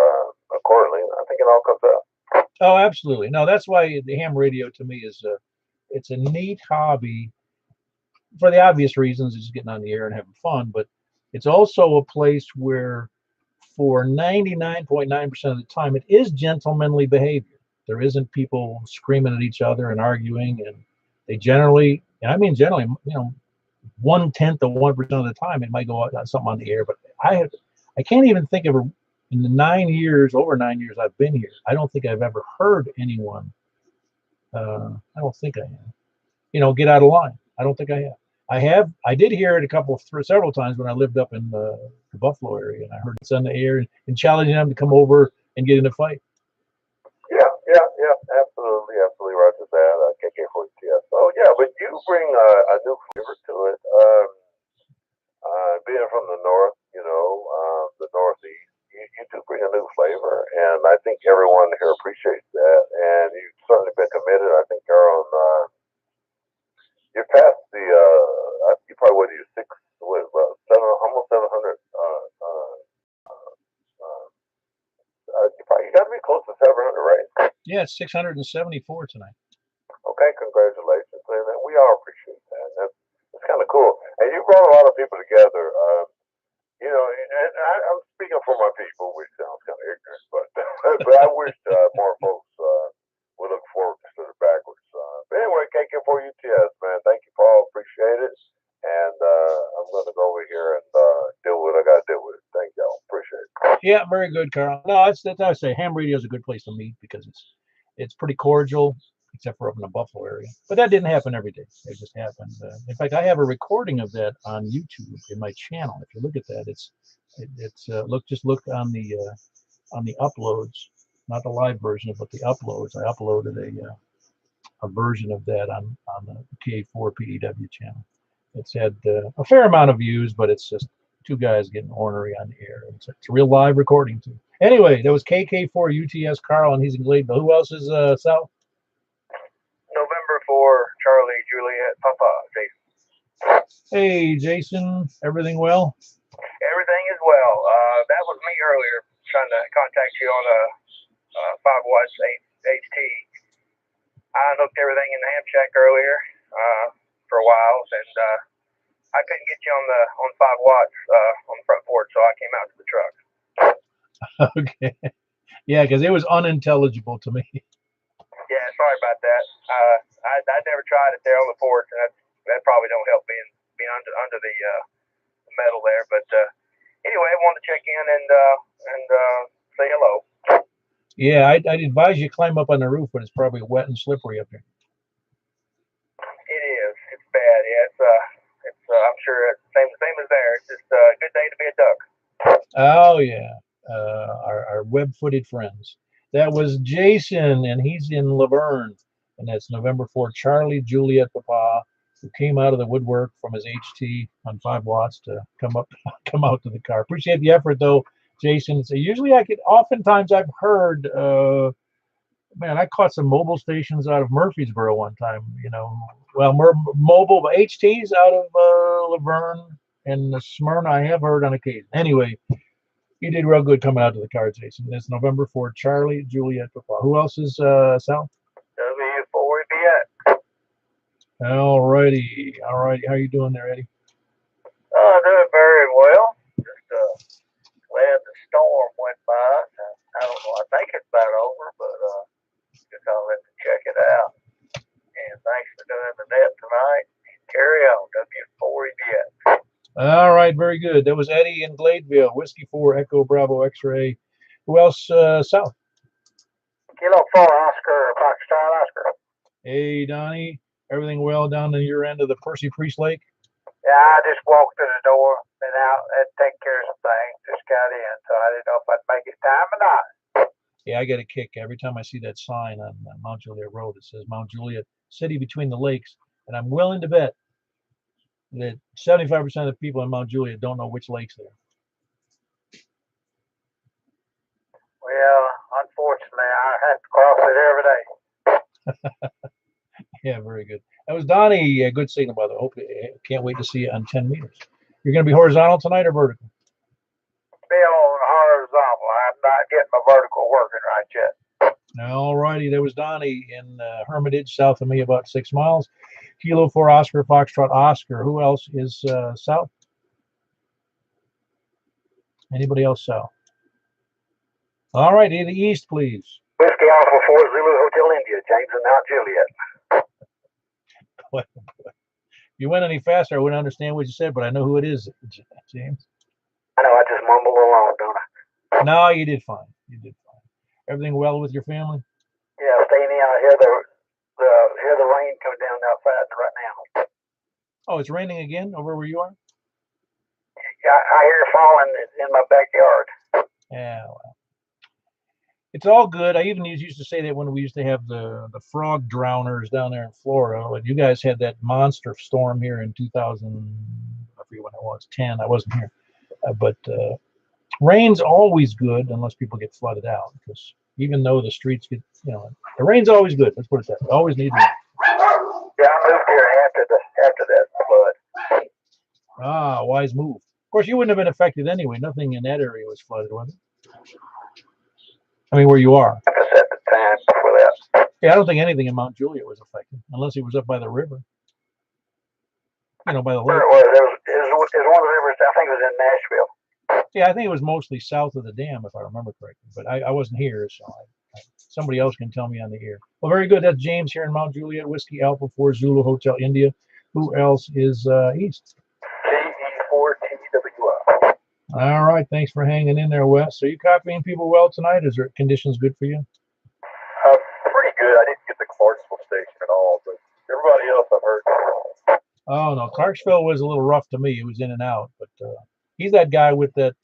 accordingly, I think it all comes out. Oh, absolutely. No, that's why the ham radio to me is it's a neat hobby for the obvious reasons. It's getting on the air and having fun, but it's also a place where for 99.9% of the time, it is gentlemanly behavior. There isn't people screaming at each other and arguing, and they generally, and I mean generally, 1/10 of 1% of the time, it might go out something on the air. But I can't even think of in the over 9 years I've been here, I don't think I've ever heard anyone. I don't think I have. Get out of line. I don't think I have. I did hear it several times when I lived up in the Buffalo area, and I heard it's on the air and challenging them to come over and get in a fight. Yeah, absolutely, Roger that. KK4TS. Oh yeah, but you bring a new flavor to it. Being from the north, the northeast, you do bring a new flavor, and I think everyone here appreciates that. And you've certainly been committed. I think you're on. You're past the. You probably would do almost 700. You got to be close to 700, right? Yeah, it's 674 tonight. Okay, congratulations, and we all appreciate that. That's kind of cool. And you brought a lot of people together. You know, and I'm speaking for my people, which sounds kind of ignorant, but but I wish more folks would look forward instead of backwards. But anyway, KK4 UTS, man, thank you, Paul. Appreciate it. And I'm going to go over here and deal with what I got to deal with. Thank y'all. Appreciate it. Yeah, very good, Carl. No, that's I say ham radio is a good place to meet because it's pretty cordial, except for up in the Buffalo area. But that didn't happen every day. It just happened. In fact, I have a recording of that on YouTube in my channel. If you look at that, it's look on the uploads, not the live version, but the uploads. I uploaded a version of that on the K4 PEW channel. It's had a fair amount of views, but it's just two guys getting ornery on the air. It's a real live recording too. Anyway, that was KK4 UTS Carl, and he's in Gladeville. Who else is South? November 4, Charlie, Juliet, Papa, Jason. Hey, Jason. Everything well? Everything is well. That was me earlier trying to contact you on a 5 watts HT. I looked everything in the ham shack earlier for a while, and I couldn't get you on 5 watts on the front porch, so I came out to the truck. Okay. Yeah, because it was unintelligible to me. Yeah, sorry about that. I never tried it there on the porch, and that probably don't help being under the metal there. But anyway, I wanted to check in and say hello. Yeah, I'd advise you climb up on the roof, but it's probably wet and slippery up there. It is. It's bad. Yeah, it's I'm sure it's same as there. It's just a good day to be a duck. Oh yeah, our web-footed friends. That was Jason, and he's in Laverne, and that's November 4. Charlie, Juliet, Papa, who came out of the woodwork from his HT on 5 watts to come out to the car. Appreciate the effort though, Jason. So oftentimes I've heard, man, I caught some mobile stations out of Murfreesboro one time. You know, well, mobile HTs out of Laverne and Smyrna I have heard on occasion. Anyway. You did real good coming out to the car, Jason. It's November 4, Charlie, Juliet, Papa. Who else is Sal? W4BX. All righty. How you doing there, Eddie? Doing very well. Just glad the storm went by. I don't know. I think it's about over, but just I'll have to check it out. And thanks for doing the net tonight. Carry on, W4BX. All right, very good. That was Eddie in Gladeville. Whiskey 4, Echo Bravo X-Ray. Who else, Sal? Kilo 4, Oscar, Foxtrot Oscar. Hey, Donnie. Everything well down in your end of the Percy Priest Lake? Yeah, I just walked through the door, been out, had to take care of some things, just got in, so I didn't know if I'd make it time or not. Yeah, I get a kick every time I see that sign on Mount Juliet Road. It says Mount Juliet, City Between the Lakes, and I'm willing to bet that 75% of the people in Mount Juliet don't know which lakes they're. Well, unfortunately, I have to cross it every day. Yeah, very good. That was Donnie. Good signal, by the way. Hope can't wait to see you on 10 meters. You're going to be horizontal tonight or vertical? Be on horizontal. I'm not getting my vertical working right yet. All righty. There was Donnie in Hermitage, south of me, about 6 miles. Kilo 4 Oscar, Foxtrot Oscar. Who else is south? Anybody else south? All right, to the east, please. Whiskey Alpha 4 Zulu Hotel India, James and Mount Juliet. If you went any faster, I wouldn't understand what you said, but I know who it is, James. I know, I just mumble along, don't I? No, you did fine. You did fine. Everything well with your family? Yeah, staying in. I hear the rain coming down outside right now. Oh, it's raining again over where you are? Yeah, I hear it falling in my backyard. Yeah, well. It's all good. I even used to say that when we used to have the frog drowners down there in Florida. When you guys had that monster storm here in 2000, I forget when it was, 10. I wasn't here. But rain's always good unless people get flooded out. Because even though the streets get, the rain's always good. Let's put it that way. Always need rain. Yeah, I moved here after that flood. Ah, wise move. Of course, you wouldn't have been affected anyway. Nothing in that area was flooded, was it? I mean, where you are. I was at the time before that. Yeah, I don't think anything in Mount Juliet was affected, unless he was up by the river. By the lake. Sure it was. It was one of the rivers. I think it was in Nashville. Yeah, I think it was mostly south of the dam, if I remember correctly. But I wasn't here, so somebody else can tell me on the air. Well, very good. That's James here in Mount Juliet, Whiskey Alpha 4 Zulu Hotel India. Who else is east? KE4TWL. All right. Thanks for hanging in there, Wes. So you copying people well tonight? Is there conditions good for you? Pretty good. I didn't get the Clarksville station at all, but everybody else I've heard. Oh no, Clarksville was a little rough to me. It was in and out, but he's that guy with that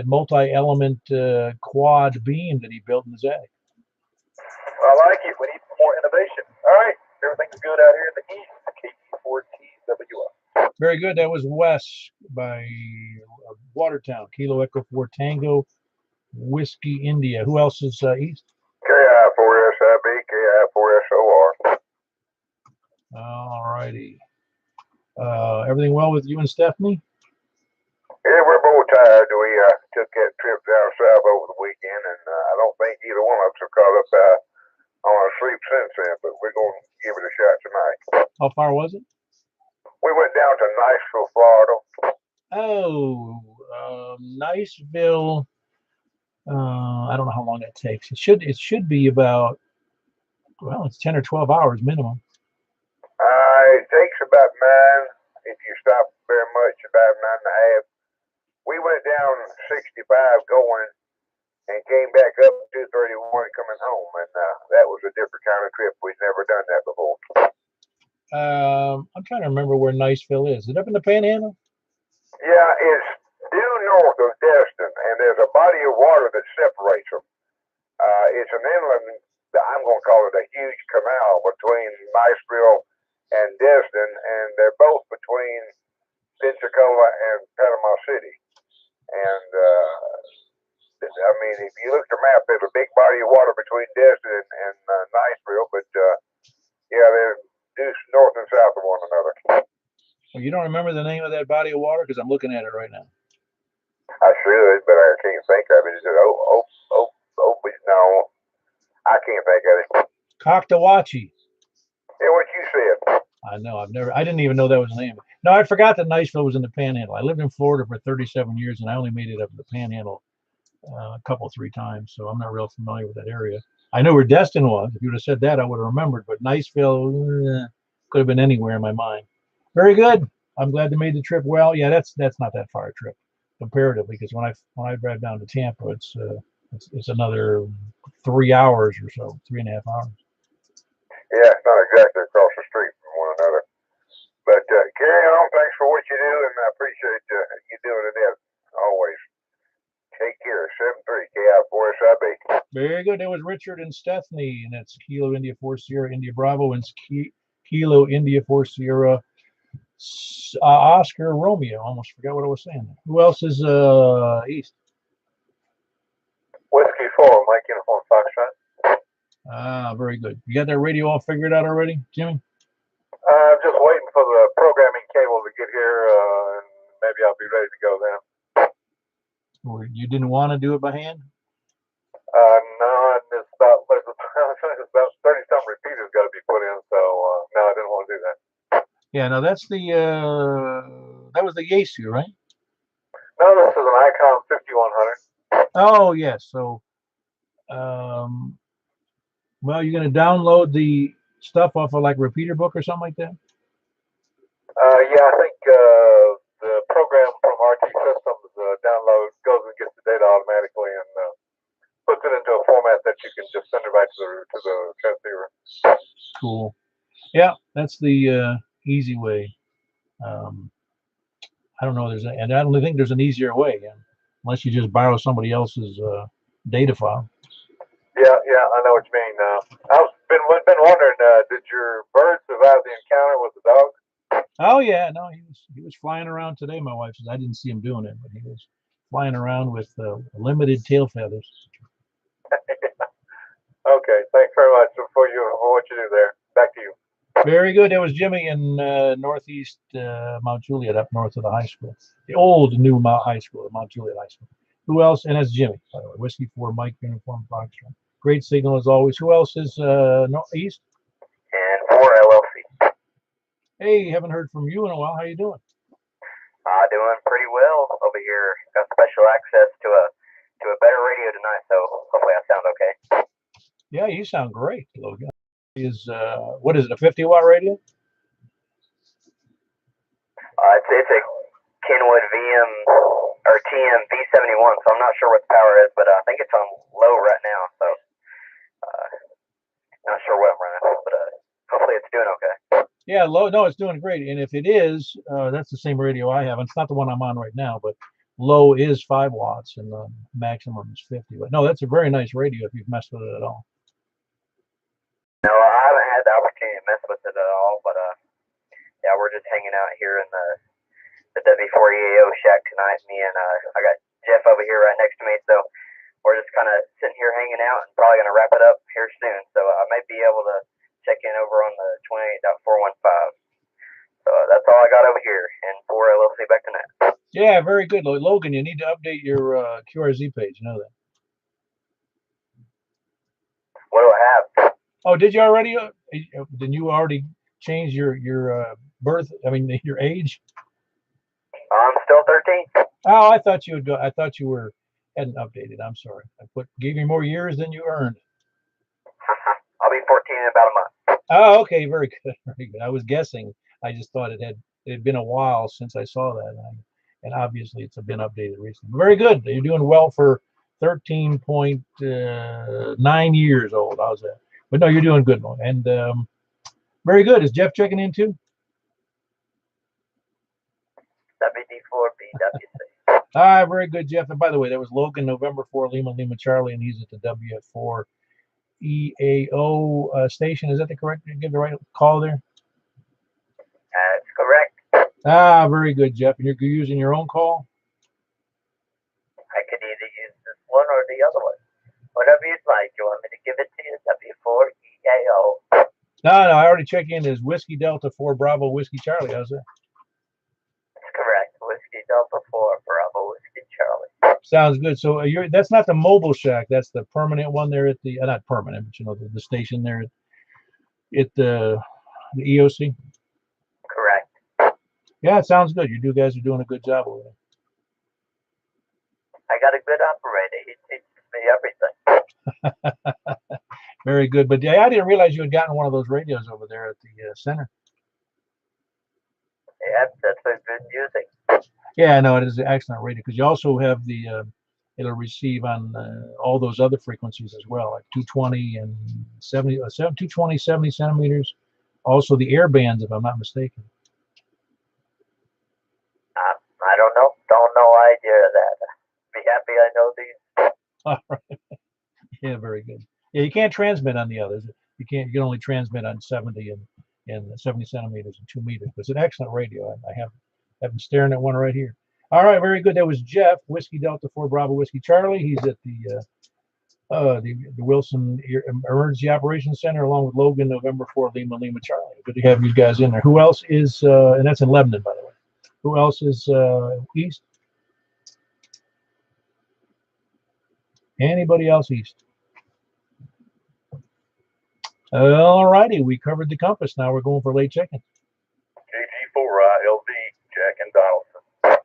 multi-element quad beam that he built in his attic. I like it. We need more innovation. All right. Everything's good out here in the east. KE4TWL. Very good. That was Wes by Watertown, Kilo Echo 4 Tango, Whiskey India. Who else is east? KI4SIB, KI4SOR. All righty. Everything well with you and Stephanie? Yeah, we're both tired. We took that trip down south over the weekend, and I don't think either one of us have caught up on our sleep since then, but we're going to give it a shot tonight. How far was it? We went down to Niceville, Florida. Oh, Niceville. I don't know how long that takes. It should be about, well, it's 10 or 12 hours minimum. It takes about 9 if you stop very much, about 9.5. We went down 65 going and came back up 231 coming home, and that was a different kind of trip. We'd never done that before. I'm trying to remember where Niceville is. Is it up in the Panhandle? Yeah, it's due north of Destin, and there's a body of water that separates them. It's an inland, I'm going to call it a huge canal between Niceville and Destin, and they're both between Pensacola and Panama City. And I mean, if you look at the map, there's a big body of water between Destin and Niceville, but yeah, they're due north and south of one another. Well, you don't remember the name of that body of water? Because I'm looking at it right now. I should, but I can't think of it. Is it no, I can't think of it. Coctawachi. Yeah, what you said. I know. I didn't even know that was the name. No, I forgot that Niceville was in the Panhandle. I lived in Florida for 37 years, and I only made it up to the Panhandle three times, so I'm not real familiar with that area. I know where Destin was. If you would have said that, I would have remembered, but Niceville could have been anywhere in my mind. Very good. I'm glad they made the trip well. Yeah, that's not that far a trip comparatively, because when I drive down to Tampa, it's another 3 hours or so, 3.5 hours. Yeah, it's not exactly across the street from one another. But carry on. Thanks for what you do, and I appreciate you doing it always. Take care. 73 KI4SIB. Very good. That was Richard and Stephanie, and that's Kilo India 4 Sierra India Bravo and Kilo India 4 Sierra Oscar Romeo. Almost forgot what I was saying. Who else is east? Whiskey 4, Mike Uniform Foxtrot. Ah, very good. You got that radio all figured out already, Jimmy? I'm just waiting for the programming cable to get here, and maybe I'll be ready to go then. Or you didn't want to do it by hand? No, it's about 30-something repeaters got to be put in, so no, I didn't want to do that. Yeah, no, that's that was the Yaesu, right? No, this is an Icon 5100. Oh, yes. So, well, you're going to download the stuff off of like Repeater Book or something like that? Yeah, I think the program from RT Systems download goes and gets the data automatically and puts it into a format that you can just send it right to the transceiver. Cool. Yeah, that's the easy way. I don't know. And I don't think there's an easier way, unless you just borrow somebody else's data file. Yeah, I know what you mean. I've been wondering, did your bird survive the encounter with the dog? Oh yeah, no, he was flying around today. My wife says I didn't see him doing it, but he was flying around with limited tail feathers. Okay, thanks very much for what you do there. Back to you. Very good. That was Jimmy in northeast Mount Juliet, up north of the high school, the old new High School, Mount Juliet High School. Who else? And that's Jimmy, by the way. Whiskey 4 Mike Uniform Foxtrot. Great signal as always. Who else is east? And 4 LLC. Hey, haven't heard from you in a while. How you doing? Doing pretty well over here. Got special access to a better radio tonight, so hopefully I sound okay. Yeah, you sound great, Logan. Is what is it? A 50-watt radio? It's a Kenwood VM or TM V71, so I'm not sure what the power is, but I think it's on low right now, so not sure what I'm running, but hopefully it's doing okay. Yeah, low. No, it's doing great. And if it is, that's the same radio I have. It's not the one I'm on right now, but low is 5 watts and the maximum is 50. But no, that's a very nice radio if you've messed with it at all. No, I haven't had the opportunity to mess with it at all, but yeah, we're just hanging out here in the W4EAO shack tonight. Me and I got Jeff over here right next to me, so we're just kind of sitting here hanging out and probably going to wrap it up here soon. So I may be able to check in over on the 28.415. So that's all I got over here, and 4 LLC back to net. Yeah, very good, Logan. You need to update your QRZ page. You know that. What do I have? Oh, did you already? Did you already change your birth? I mean, your age? I'm still 13. Oh, I thought you would go. I thought you hadn't updated. I'm sorry. I gave you more years than you earned. I'll be 14 in about a month. Oh, okay, very good, very good. I was guessing. I just thought it had been a while since I saw that, and obviously it's been updated recently. Very good. You're doing well for 13.9 years old. How's that? But no, you're doing good, and very good. Is Jeff checking in too? WD4BWC. Very good, Jeff. And by the way, that was Logan, November 4, Lima Charlie, and he's at the WF4 EAO station. Is that the correct? Give the right call there. That's correct. Very good, Jeff. And you're using your own call? I could either use this one or the other one. Whatever you'd like. You want me to give it to you? W4EAO. No, I already checked in as Whiskey Delta 4 Bravo Whiskey Charlie. How's that? That's correct. Whiskey Delta 4 Bravo Whiskey Charlie. Sounds good. So that's not the mobile shack. That's the permanent one there at the not permanent, but you know the station there at the EOC. Correct. Yeah, it sounds good. You guys are doing a good job over there. I got a good operator. He teaches me everything. Very good. But yeah, I didn't realize you had gotten one of those radios over there at the center. Yeah, that's a good music. Yeah, no, it is an excellent radio because you also have the it'll receive on all those other frequencies as well, like 220 and 70, 220, 70 centimeters. Also the air bands, if I'm not mistaken. I don't know. Don't know idea of that. Be happy I know these. All right. Yeah, very good. Yeah, you can't transmit on the others. You can only transmit on 70 and 70 centimeters and 2 meters. But it's an excellent radio. I've been staring at one right here. All right, very good. That was Jeff, Whiskey Delta 4 Bravo Whiskey Charlie. He's at the Wilson Emergency Operations Center along with Logan, November 4 Lima Charlie. Good to have you guys in there. Who else is and that's in Lebanon, by the way. Who else is east? Anybody else east? All righty, we covered the compass. Now we're going for late check-in. KG4ILD, Jack and Donaldson.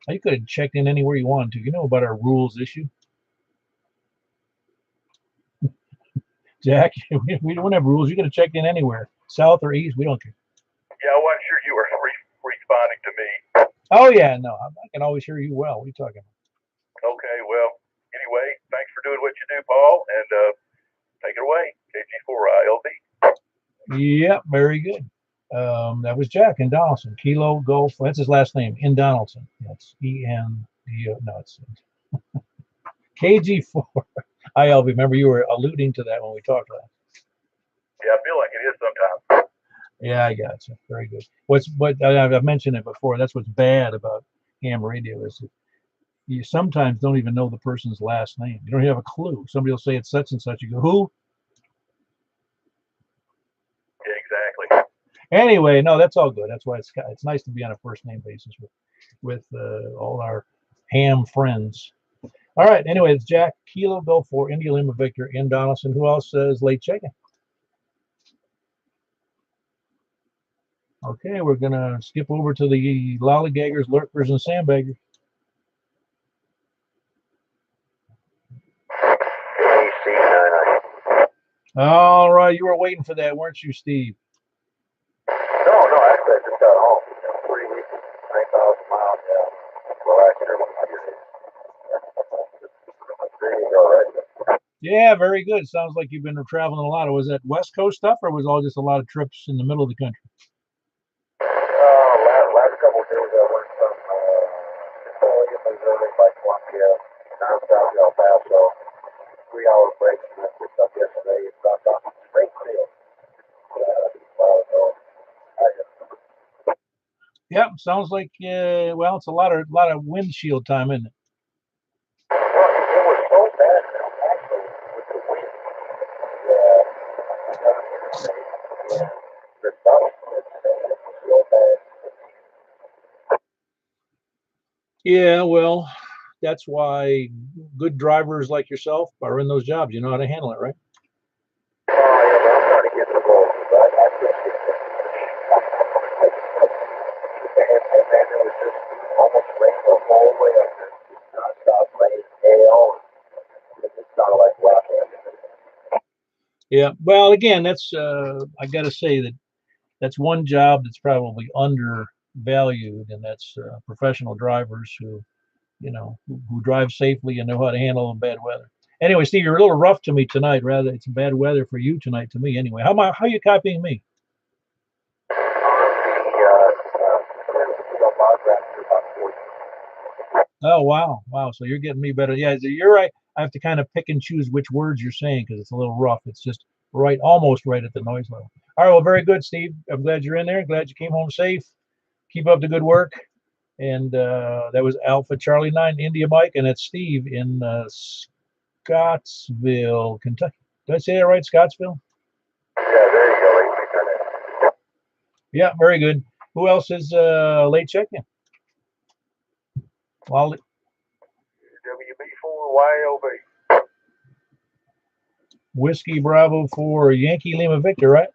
You could have checked in anywhere you wanted to. You know about our rules issue. Jack, we don't have rules. You could have checked in anywhere, south or east. We don't care. Yeah, I wasn't sure you were responding to me. Oh, yeah, no, I can always hear you well. What are you talking about? Okay, well, anyway, thanks for doing what you do, Paul, and take it away, KG4ILD. Yep, very good. That was Jack in Donaldson. Kilo Golf. That's his last name, in Donaldson. That's E-N-D-O. No, it's KG4 ILB. Remember, you were alluding to that when we talked last. Yeah, I feel like it is sometimes. Yeah, I got you. Very good. What I've mentioned it before. That's what's bad about ham radio is that you sometimes don't even know the person's last name. You don't have a clue. Somebody will say it's such and such. You go, who? Yeah, exactly. Anyway, no, that's all good. That's why it's nice to be on a first name basis with all our ham friends. All right. Anyway, it's Jack Kilo Go for India Lima Victor in Donaldson. Who else is late checking? Okay, we're gonna skip over to the lollygaggers, lurkers, and sandbaggers. All right, you were waiting for that, weren't you, Steve? No, actually, I just got home. 9,000 miles, yeah. Well, last year when I did it. There you go, right? Yeah, very good. Sounds like you've been traveling a lot. Was that West Coast stuff, or was it all just a lot of trips in the middle of the country? Last couple of days I went from Napoleon, Missouri, by Columbia, nonstop to El Paso, 3-hour breaks, and then picked up yesterday and dropped off in Springfield. Yep, sounds like well, it's a lot of windshield time, isn't it? Well, it was so bad, actually, with the wind. Yeah, the dust was so bad. Yeah, well, that's why good drivers like yourself are in those jobs. You know how to handle it, right? Oh, yeah, but I'm trying to get the ball. I couldn't get it. And then it was just almost rained the whole way up there. Nonstop rain, hail. It's not like laughing. Yeah. Well, again, that's I got to say that's one job that's probably undervalued, and that's professional drivers who, who drive safely and know how to handle bad weather. Anyway, Steve, you're a little rough to me tonight. Rather, it's bad weather for you tonight to me. Anyway, how are you copying me? Oh, wow. So you're getting me better. Yeah, so you're right. I have to kind of pick and choose which words you're saying because it's a little rough. It's just right, almost right at the noise level. All right, well, very good, Steve. I'm glad you're in there. Glad you came home safe. Keep up the good work. And that was Alpha Charlie 9 India Mike, and it's Steve in Scottsville, Kentucky. Did I say that right, Scottsville? Yeah, there you go. Yeah, very good. Who else is late check-in? Well, WB4YLB. Whiskey Bravo for Yankee Lima Victor, right?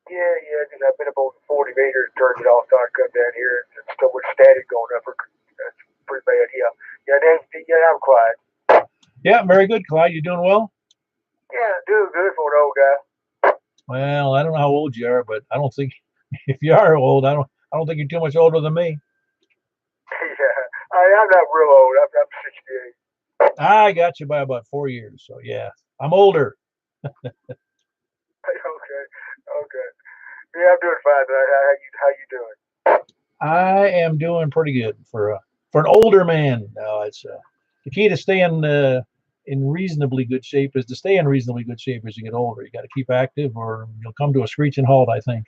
Yeah, because I've been up on 40 meters, turned it off, so I come down here, and still with static going up. That's pretty bad, yeah, I'm quiet. Yeah, very good, Clyde. You doing well? Yeah, doing good for an old guy. Well, I don't know how old you are, but I don't think if you are old, I don't think you're too much older than me. Yeah, I'm not real old. I'm 68. I got you by about 4 years, so yeah, I'm older. Okay. Yeah, I'm doing fine tonight. How you doing? I am doing pretty good for an older man. No, it's the key to staying in reasonably good shape is to stay in reasonably good shape as you get older. You got to keep active, or you'll come to a screeching halt, I think.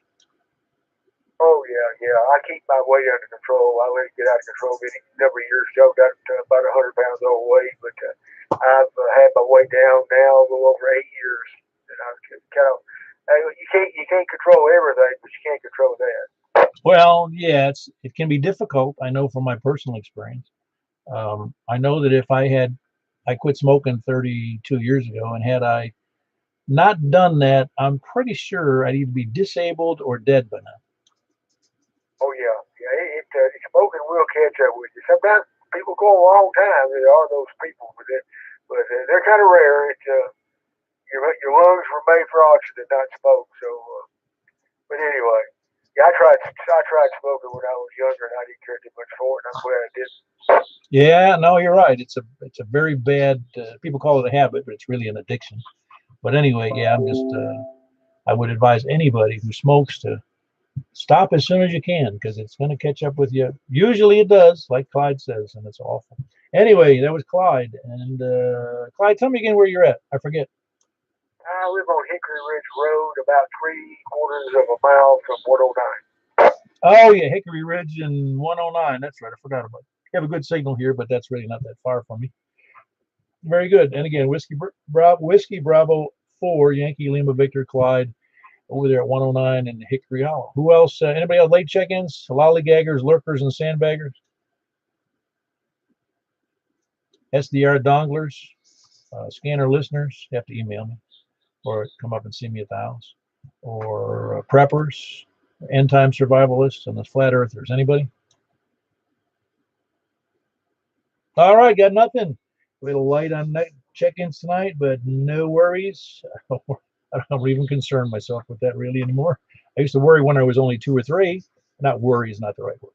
Oh yeah. I keep my weight under control. I let it get out of control. A number of years ago, got to about 100 pounds overweight, but I've had my weight down now a little over 8 years. And I kind of you can't control everything, but you can't control that. Well, yeah, it can be difficult. I know from my personal experience. I know that if I quit smoking 32 years ago, and had I not done that, I'm pretty sure I'd either be disabled or dead by now. Oh yeah. Smoking will catch up with you. Sometimes people go a long time. There are those people, but they're kind of rare. Your lungs were made for oxygen, not smoke. So, but anyway, yeah, I tried smoking when I was younger, and I didn't care too much for it. And I'm glad I didn't. Yeah, no, you're right. It's a very bad. People call it a habit, but it's really an addiction. But anyway, yeah, I would advise anybody who smokes to stop as soon as you can because it's going to catch up with you. Usually it does, like Clyde says, and it's awful. Anyway, that was Clyde. And Clyde, tell me again where you're at. I forget. I live on Hickory Ridge Road, about 3/4 of a mile from 109. Oh, yeah, Hickory Ridge and 109. That's right. I forgot about it. You have a good signal here, but that's really not that far from me. Very good. And again, Whiskey Bravo 4, Yankee Lima Victor Clyde over there at 109 in Hickory Hollow. Who else? Anybody else late check-ins? Lollygaggers, lurkers, and sandbaggers? SDR donglers, scanner listeners, you have to email me or come up and see me at the house. Or preppers, end time survivalists, and the flat earthers. Anybody? All right, got nothing. We had a light on night check-ins tonight, but no worries. I don't even concern myself with that really anymore. I used to worry when I was only 2 or 3. Not worry is not the right word.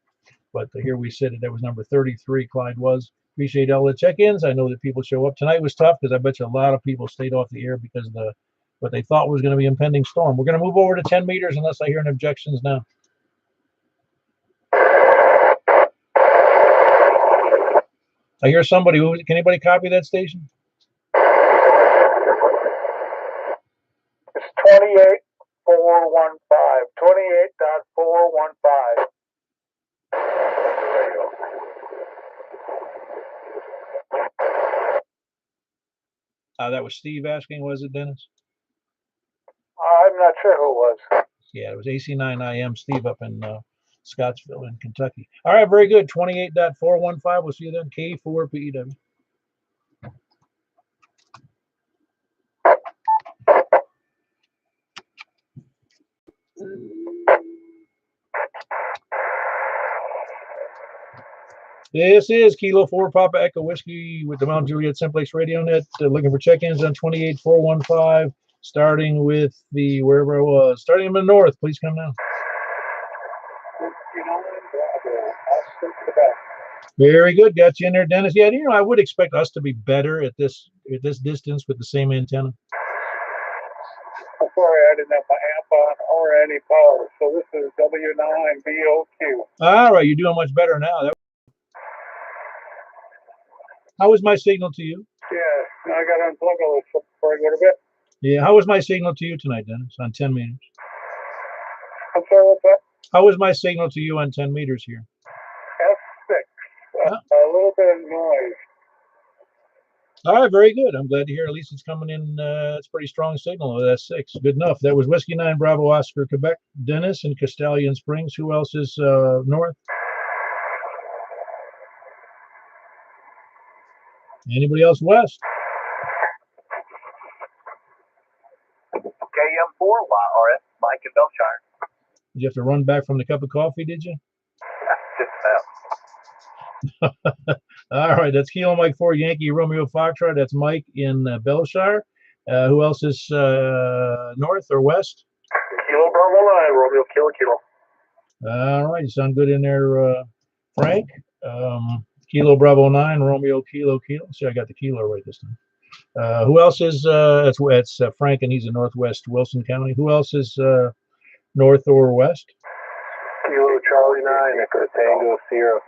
But here we said that was number 33, Clyde was. Appreciate all the check-ins. I know that people show up. Tonight was tough because I bet you a lot of people stayed off the air because of what they thought was going to be impending storm. We're going to move over to 10 meters unless I hear any objections now. I hear somebody. Can anybody copy that station? It's 28.415. 28.415. That was Steve asking, was it, Dennis? I'm not sure who it was. Yeah, it was AC9IM Steve up in Scottsville in Kentucky. All right, very good. 28.415. We'll see you then. K4PEW. This is Kilo 4 Papa Echo Whiskey with the Mount Juliet Simplex Radio Net. Looking for check-ins on 28.415. Starting with wherever I was. Starting in the north. Please come now. Very good. Got you in there, Dennis. Yeah, I would expect us to be better at this distance with the same antenna. I'm sorry, I didn't have my amp on or any power. So this is W9BOQ. All right, you're doing much better now. How was my signal to you? Yeah, I got to unplug all this stuff before I go to bed. Yeah, how was my signal to you tonight, Dennis, on 10 meters? I'm sorry, what's that? How was my signal to you on 10 meters here? F6. A little bit of noise. All right, very good. I'm glad to hear at least it's coming in. It's a pretty strong signal. That's 6. Good enough. That was Whiskey 9 Bravo Oscar Quebec, Dennis in Castellian Springs. Who else is north? Anybody else west? KM4YRS, Mike in Belshire. Did you have to run back from the cup of coffee, did you? Just All right, that's Kilo Mike 4 Yankee Romeo Foxtrot. That's Mike in Belshire. Who else is north or west? Kilo Bravo 9, Romeo Kilo. All right, you sound good in there, Frank. Kilo Bravo 9, Romeo Kilo. See, I got the kilo right this time. Who else is, it's Frank, and he's in northwest Wilson County. Who else is north or west? Kilo Charlie 9, Echo Tango Sierra.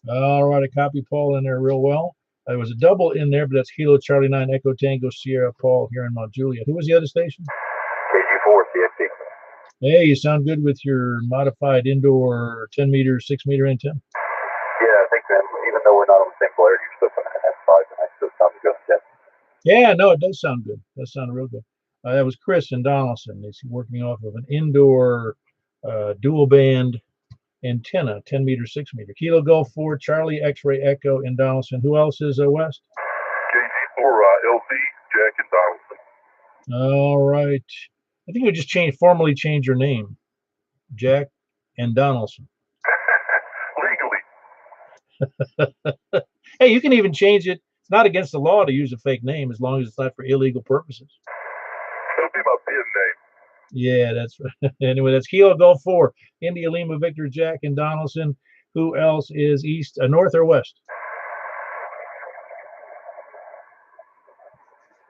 All right, I copy Paul in there real well. There was a double in there, but that's Kilo Charlie 9, Echo Tango Sierra, Paul here in Mount Juliet. Who was the other station? KG4 CFD. Hey, you sound good with your modified indoor 10 meter, 6 meter antenna. Yeah, I think that even though we're not on the same polarity, you're still going to have 5, and I still sound good. Yeah, no, it does sound good. That sounded real good. That was Chris in Donaldson. He's working off of an indoor dual band antenna, 10 meter, 6 meter. Kilo Golf 4, Charlie X-Ray Echo in Donaldson. Who else is west? KG4 LZ, Jack and Donaldson. All right. I think we just formally change your name, Jack and Donaldson. Legally. Hey, you can even change it. It's not against the law to use a fake name as long as it's not for illegal purposes. That'll be my pen name. Yeah, that's right. Anyway, that's Kilo Golf 4, India Lima Victor Jack and Donaldson. Who else is east, north or west?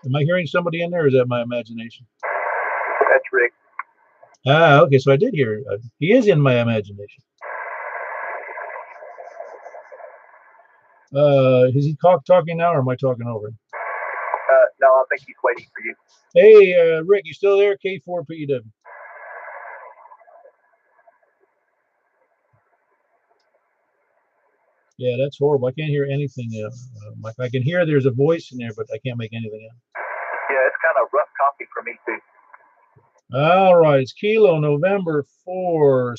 Am I hearing somebody in there, or is that my imagination? That's Rick. Ah, okay, so I did hear. He is in my imagination. Is he talking now, or am I talking over him? No, I think he's waiting for you. Hey, Rick, you still there? K4PEW. Yeah, that's horrible. I can't hear anything. I can hear there's a voice in there, but I can't make anything out. Yeah, it's kind of rough copy for me, too. All right, it's Kilo November 4,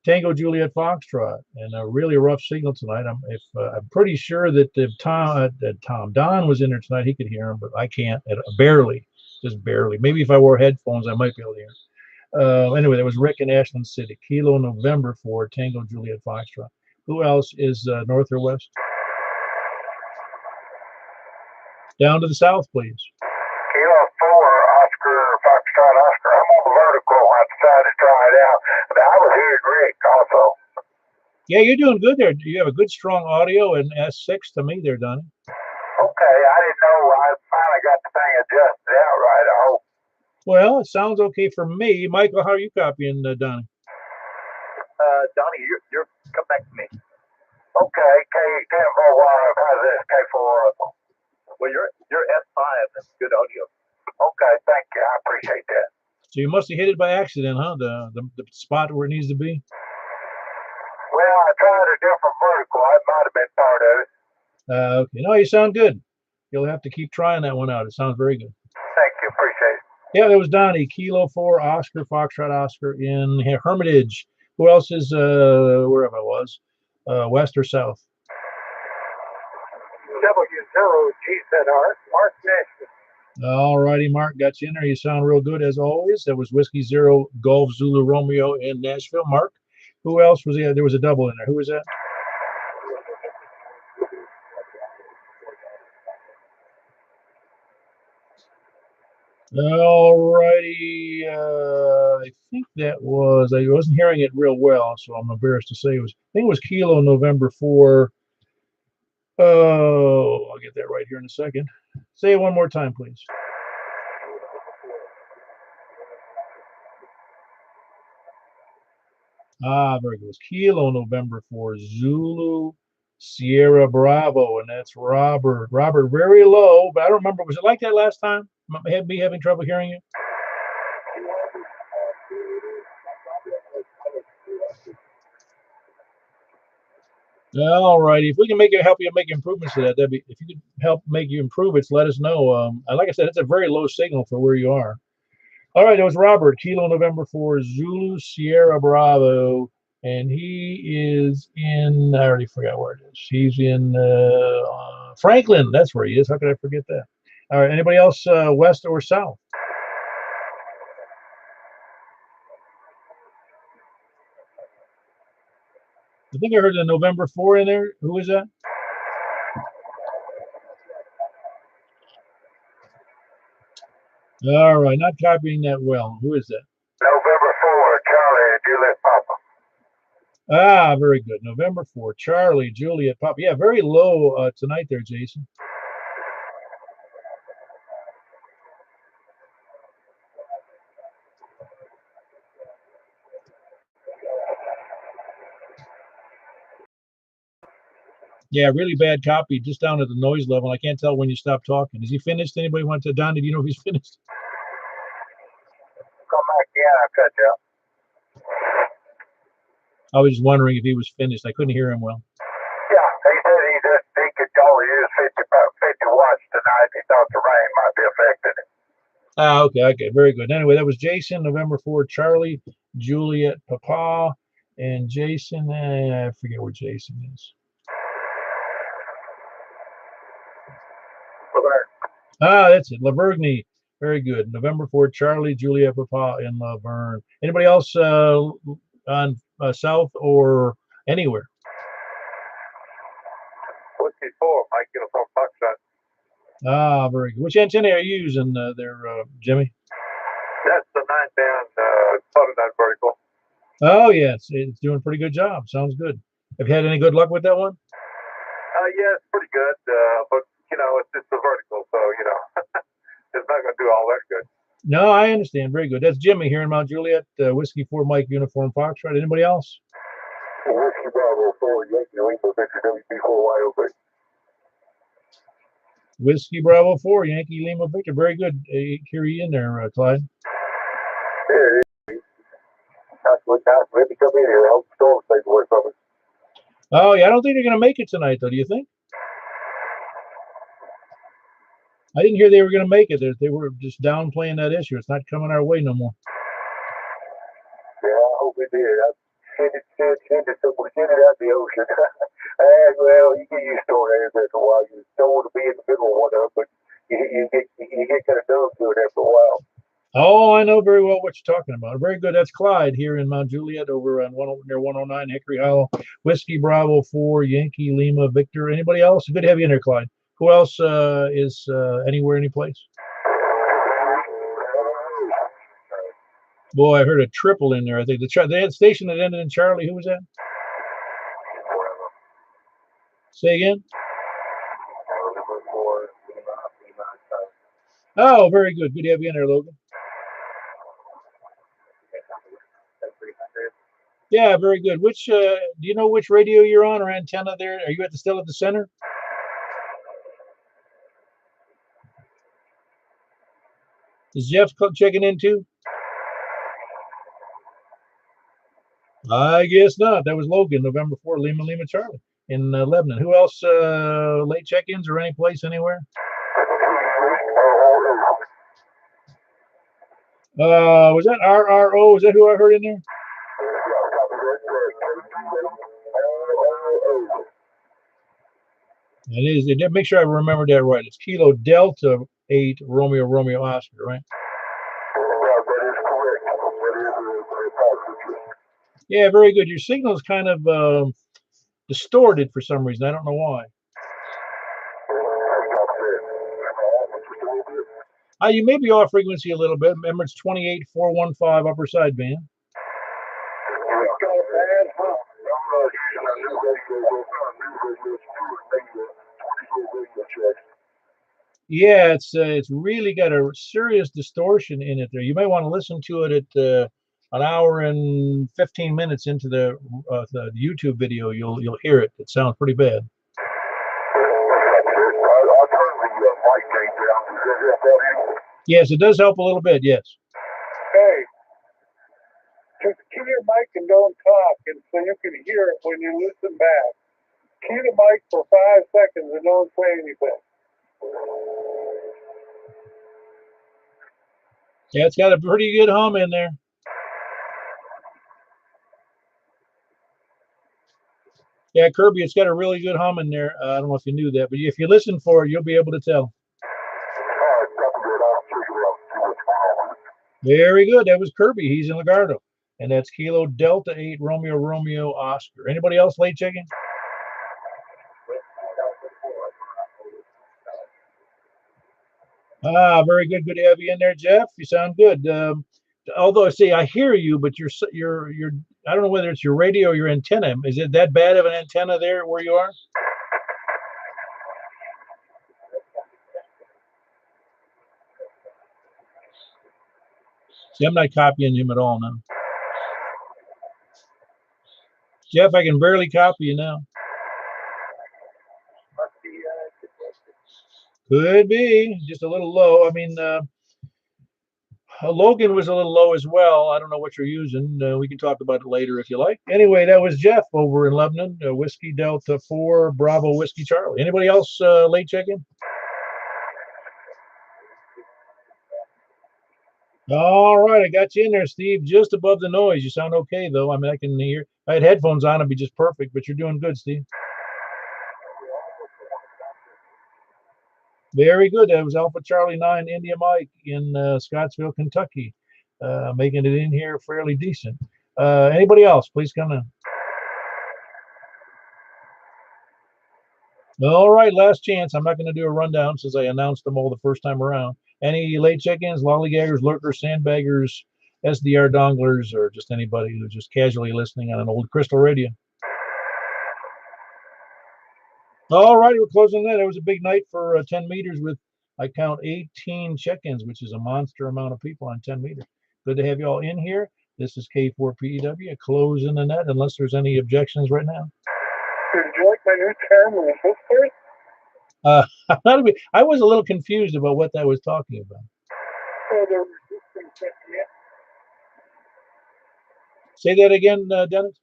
Tango Juliet Foxtrot, and a really rough signal tonight. I'm pretty sure that if Don was in there tonight, he could hear him, but I can't. Barely, just barely. Maybe if I wore headphones, I might be able to hear him. Anyway, there was Rick in Ashland City. Kilo November for Tango Juliet Foxtrot. Who else is north or west? Down to the south, please. Kilo 4, Oscar, Foxtrot Oscar. I'm on the vertical. I decided to try it out. But I was hearing Rick also. Yeah, you're doing good there. You have a good, strong audio and S6 to me there, Donnie. Okay, I didn't know. I finally got the thing adjusted out right. I hope. Well, it sounds okay for me. Michael, how are you copying, Donnie? Donnie, you're come back to me. Okay, K4, how's this? K4. Well, you're S5. That's good audio. Okay, thank you. I appreciate that. So you must have hit it by accident, huh? The spot where it needs to be. Well, I tried a different vertical. That might have been part of it. Okay. No, you sound good. You'll have to keep trying that one out. It sounds very good. Thank you. Appreciate it. Yeah, that was Donnie. Kilo 4, Oscar, Foxtrot, Oscar in Hermitage. Who else is wherever I was? West or south? W0GZR, Mark Nashville. All righty, Mark, got you in there. You sound real good as always. That was Whiskey 0 Golf Zulu Romeo in Nashville. Mark, who else was there? There was a double in there. Who was that? All righty. I think that was, I wasn't hearing it real well, so I'm embarrassed to say it was, I think it was Kilo November 4. Oh, I'll get that right here in a second. Say it one more time, please. Very good. It was Kilo November 4 Zulu Sierra Bravo, and that's Robert. Robert, very low, but I don't remember. Was it like that last time? Me having trouble hearing you? All righty. If we can help you make improvements to that, that'd be, if you could help make you improve it, let us know. Like I said, it's a very low signal for where you are. All right, it was Robert, Kilo November 4 Zulu Sierra Bravo, and he is in, I already forgot where it is. He's in Franklin. That's where he is. How could I forget that? All right, anybody else west or south? I think I heard the November 4 in there. Who is that? All right, not copying that well. Who is that? November 4, Charlie, Juliet Papa. Very good. November 4, Charlie, Juliet, Papa. Yeah, very low tonight there, Jason. Yeah, really bad copy, just down at the noise level. I can't tell when you stop talking. Is he finished? Anybody want to, Don, do you know if he's finished? Come back again, I cut you out. I was just wondering if he was finished. I couldn't hear him well. Yeah, he said he could only use 50 watts tonight. He thought the rain might be affecting it. Okay, very good. Anyway, that was Jason, November 4, Charlie, Juliet, Papa, and Jason. I forget where Jason is. That's it. Laverne. Very good. November 4, Charlie, Juliet, Papa, and Laverne. Anybody else on south or anywhere? Whiskey 4, Mike, get a phone Foxtrot. Very good. Which antenna are you using there, Jimmy? That's the 9-band Butternut vertical. Oh, yeah. It's doing a pretty good job. Sounds good. Have you had any good luck with that one? Yeah, it's pretty good. But, it's just a vertical, so, it's not going to do all that good. No, I understand. Very good. That's Jimmy here in Mount Juliet. Whiskey 4, Mike, Uniform Foxtrot. Anybody else? Whiskey Bravo 4, Yankee Lima Victor, WP4 YOB. Whiskey Bravo 4, Yankee Lima Victor. Very good. Hear you in there, Clyde. Yeah, maybe come in here. I hope the storm stays away from us. Oh, yeah. I don't think they're going to make it tonight, though. Do you think? I didn't hear they were going to make it. They were just downplaying that issue. It's not coming our way no more. Yeah, I hope it did. Send it out the ocean. And well, you get used to it after a while. You don't want to be in the middle of one of them, but you get kind of numb to it after a while. Oh, I know very well what you're talking about. Very good. That's Clyde here in Mount Juliet over on near 109 Hickory Hollow. Whiskey Bravo 4, Yankee Lima Victor. Anybody else? Good to have you in there, Clyde. Who else is anywhere, any place? Boy, I heard a triple in there. I think they had a station that ended in Charlie. Who was that? Say again? Oh, very good. Good to have you in there, Logan. Yeah, very good. Which do you know which radio you're on or antenna there? Are you still at the center? Is Jeff checking in too? I guess not. That was Logan, November 4, Lima Charlie in Lebanon. Who else? Late check-ins or any place anywhere? Was that RRO? Is that who I heard in there? It is. It did. Make sure I remember that right. It's Kilo Delta 8 Romeo Oscar, right? Yeah, very good. Your signal is kind of distorted for some reason. I don't know why. You may be off frequency a little bit. Remember, it's 28415 upper sideband. Yeah, it's really got a serious distortion in it there. You may want to listen to it at an hour and 15 minutes into the YouTube video. You'll hear it. It sounds pretty bad. Yes, it does help a little bit. Yes. Hey, just keep your mic and don't talk, and so you can hear it when you listen back. Keep the mic for 5 seconds and don't say anything. Yeah, it's got a pretty good hum in there. Yeah, Kirby, it's got a really good hum in there. I don't know if you knew that, but if you listen for it, you'll be able to tell. Very good. That was Kirby. He's in Lagardo. And that's Kilo Delta 8 Romeo Oscar. Anybody else late checking? Very good. Good to have you in there, Jeff. You sound good. Although, see, I hear you, but you're I don't know whether it's your radio or your antenna. Is it that bad of an antenna there where you are? See, I'm not copying him at all now. Jeff, I can barely copy you now. Could be just a little low. I mean, Logan was a little low as well. I don't know what you're using. We can talk about it later if you like. Anyway, that was Jeff over in Lebanon. Whiskey Delta 4 Bravo Whiskey Charlie. Anybody else late check-in? All right, I got you in there, Steve. Just above the noise. You sound okay, though. I mean, I can hear. I had headphones on, it'd be just perfect, but you're doing good, Steve. Very good. That was Alpha Charlie 9 India Mike in Scottsville, Kentucky, making it in here fairly decent. Anybody else? Please come in. All right, last chance. I'm not going to do a rundown since I announced them all the first time around. Any late check-ins, lollygaggers, lurkers, sandbaggers, SDR donglers, or just anybody who's just casually listening on an old crystal radio? All right, we're closing that. It was a big night for 10 meters with, I count 18 check-ins, which is a monster amount of people on 10 meters. Good to have you all in here. This is K4PEW, closing the net, unless there's any objections right now. Did you like my new term in the history? I was a little confused about what that was talking about. Say that again, Dennis.